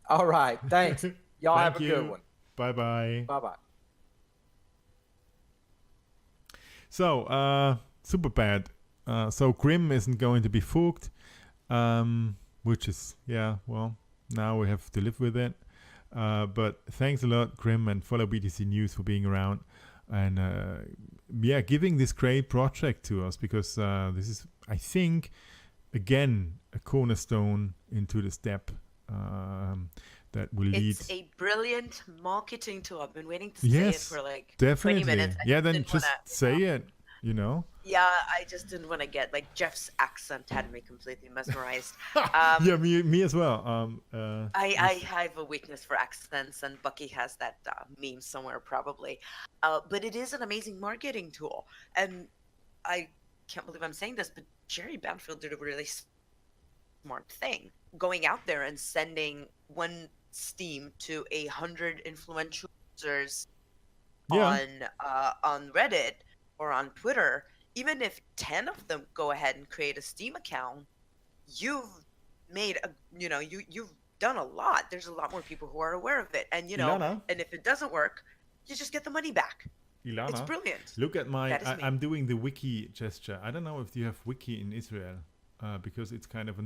All right. Thanks. Y'all have a good one. Bye-bye. Bye-bye. So, super bad. So Grim isn't going to be forked, which is, well, now we have to live with it. But thanks a lot, Grim, and follow BTC News for being around. And giving this great project to us, because this is, I think, again, a cornerstone into the step that will lead. It's a brilliant marketing tool. I've been waiting to say it for like definitely. 20 minutes. Then just say it, Yeah, I just didn't want to get like Jeff's accent had me completely mesmerized. Me as well. I have a weakness for accents, and Bucky has that meme somewhere probably. But it is an amazing marketing tool, and I can't believe I'm saying this, but Jerry Banfield did a really smart thing, going out there and sending one Steem to 100 influential users on Reddit or on Twitter. Even if 10 of them go ahead and create a Steem account, you've made you've done a lot. There's a lot more people who are aware of it, and Ilana, and if it doesn't work, you just get the money back. Ilana, it's brilliant. Look at I'm doing the wiki gesture. I don't know if you have wiki in Israel, because it's kind of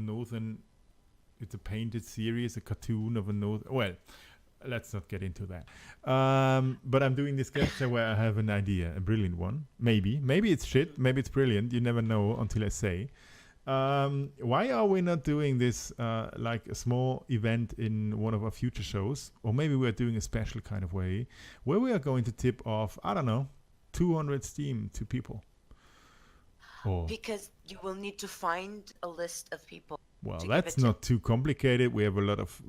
it's a painted series, a cartoon of a well, let's not get into that. But I'm doing this gesture where I have an idea, a brilliant one. Maybe it's shit, maybe it's brilliant. You never know until I say. Why are we not doing this like a small event in one of our future shows? Or maybe we're doing a special kind of way where we are going to tip off, I don't know, 200 Steem to people. Because you will need to find a list of people. Well, that's not too complicated. We have a lot of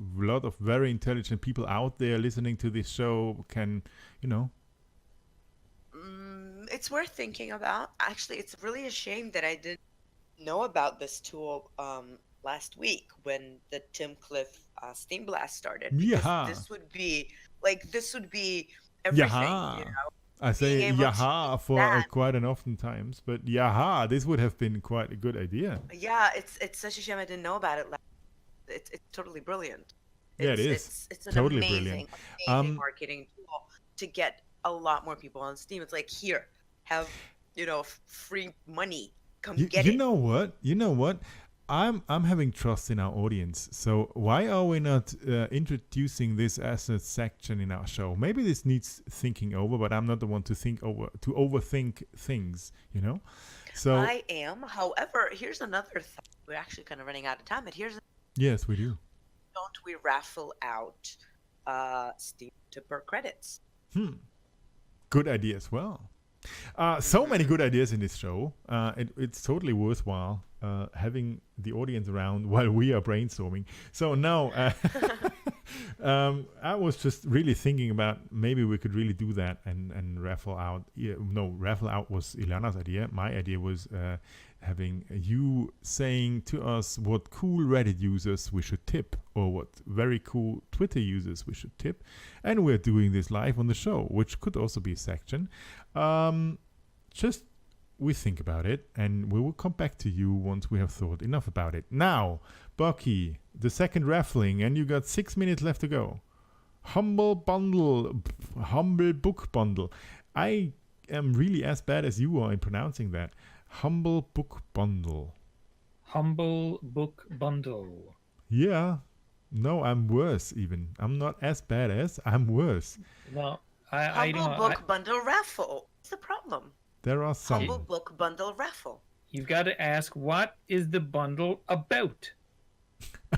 very intelligent people out there listening to this show. It's worth thinking about. Actually, it's really a shame that I didn't know about this tool last week when the Tim Cliff Steem Blast started. Because this would be everything. I say yaha for quite an often times, but yaha, this would have been quite a good idea. Yeah, it's such a shame I didn't know about it. It's totally brilliant. It is. It's an totally amazing marketing tool to get a lot more people on Steem. It's like, here, have free money. Come get it. You know what? I'm having trust in our audience. So why are we not introducing this as a section in our show? Maybe this needs thinking over, but I'm not the one to overthink things, So I am. However, here's another thing. We're actually kind of running out of time, but yes, we do. Don't we raffle out Steem Tipper credits? Good idea as well. So many good ideas in this show. It's totally worthwhile having the audience around while we are brainstorming. So now I was just really thinking about maybe we could really do that and raffle out. Raffle out was Ilana's idea. My idea was having you saying to us what cool Reddit users we should tip or what very cool Twitter users we should tip. And we're doing this live on the show, which could also be a section. Just we think about it and we will come back to you once we have thought enough about it. Now, Bucky, the second raffling, and you got 6 minutes left to go. Humble book bundle. I am really as bad as you are in pronouncing that. Humble book bundle. Humble book bundle. Yeah. No, I'm worse even. I'm not as bad as, I'm worse. No, I don't. Humble book bundle raffle. What's the problem? There are some. Humble book bundle raffle. You've got to ask, what is the bundle about?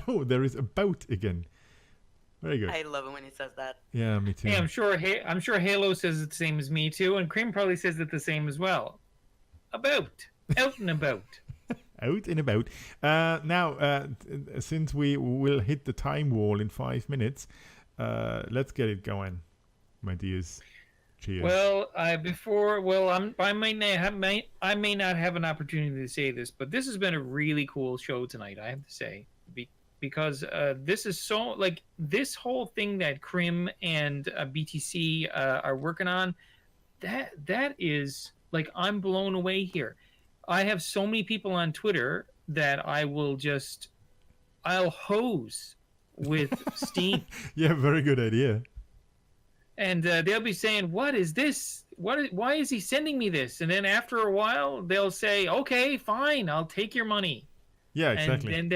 Oh, there is about again. Very good. I love it when he says that. Yeah, me too. Hey, I'm sure Halo says it the same as me too, and Cream probably says it the same as well. About. Out and about. Out and about. Now, since we will hit the time wall in 5 minutes, let's get it going, my dears. Cheers. Well, I may not have an opportunity to say this, but this has been a really cool show tonight, I have to say, because this is so, like, this whole thing that Crim and BTC are working on, that is, like, I'm blown away here. I have so many people on Twitter that I'll hose with Steem. Yeah, very good idea. And they'll be saying, "What is this? Why is he sending me this?" And then after a while, they'll say, "Okay, fine, I'll take your money." Yeah, exactly. And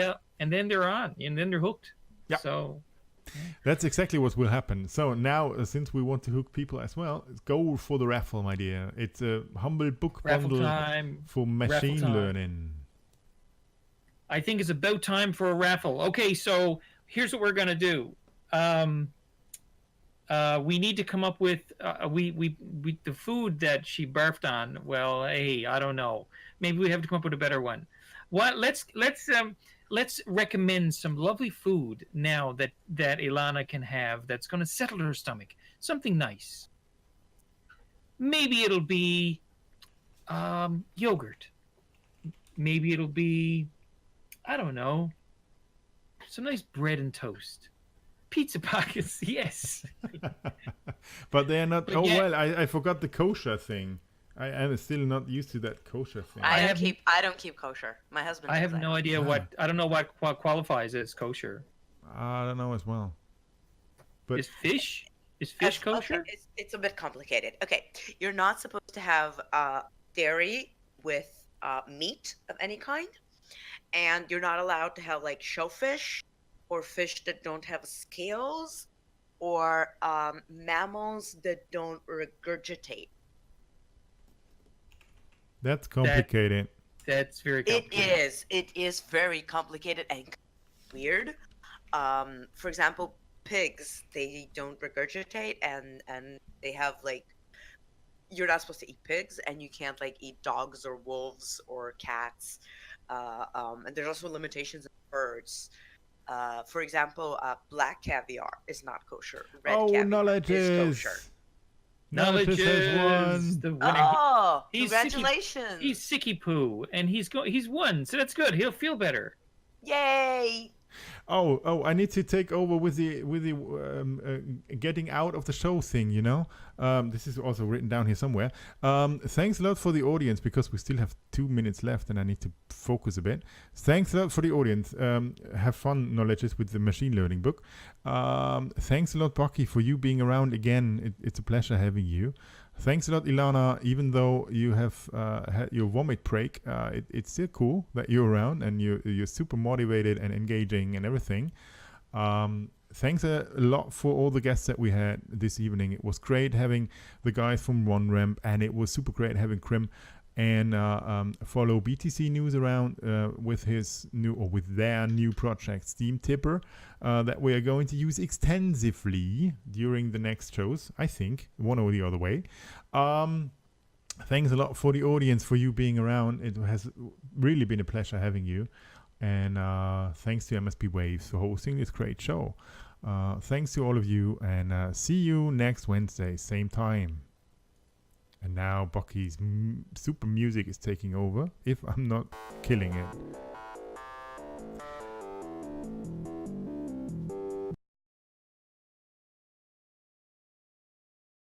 then they're on, and then they're hooked. Yeah. So that's exactly what will happen. So now, since we want to hook people as well, go for the raffle, my dear. It's a humble book bundle for machine learning. I think it's about time for a raffle. Okay, so here's what we're gonna do. We need to come up with the food that she barfed on. Well, hey, I don't know. Maybe we have to come up with a better one. Let's recommend some lovely food now that Ilana can have that's going to settle her stomach. Something nice. Maybe it'll be yogurt. Maybe it'll be, I don't know, some nice bread and toast. Pizza pockets, yes. But they're not. But oh yeah. well, I forgot the kosher thing. I am still not used to that kosher thing. I don't keep kosher. My husband. I have no idea I don't know what qualifies as kosher. I don't know as well. But is fish kosher? Okay, it's a bit complicated. Okay, you're not supposed to have dairy with meat of any kind, and you're not allowed to have like shellfish or fish that don't have scales, or mammals that don't regurgitate. That's complicated. That's very complicated. It is very complicated and weird. For example, pigs, they don't regurgitate, and they have like, you're not supposed to eat pigs, and you can't like eat dogs or wolves or cats. And there's also limitations in birds. For example, black caviar is not kosher. Red caviar is kosher. Knowledge is the winner. Oh, he's congratulations! He's sicky poo, and he's won, so that's good. He'll feel better. Yay! Oh! I need to take over with the getting out of the show thing. You know, this is also written down here somewhere. Thanks a lot for the audience, because we still have 2 minutes left, and I need to focus a bit. Thanks a lot for the audience. Have fun, knowledges, with the machine learning book. Thanks a lot, Bucky, for you being around again. It's a pleasure having you. Thanks a lot, Ilana. Even though you have had your vomit break, it's still cool that you're around and you're super motivated and engaging and everything. Thanks a lot for all the guests that we had this evening. It was great having the guys from OneRamp, and it was super great having Crim and follow BTC News around with their new project, Steem Tipper, that we are going to use extensively during the next shows, I think, one or the other way. thanks a lot for the audience, for you being around. It has really been a pleasure having you. And thanks to MSP Waves for hosting this great show. Thanks to all of you, and see you next Wednesday, same time. And now Bucky's super music is taking over, if I'm not killing it.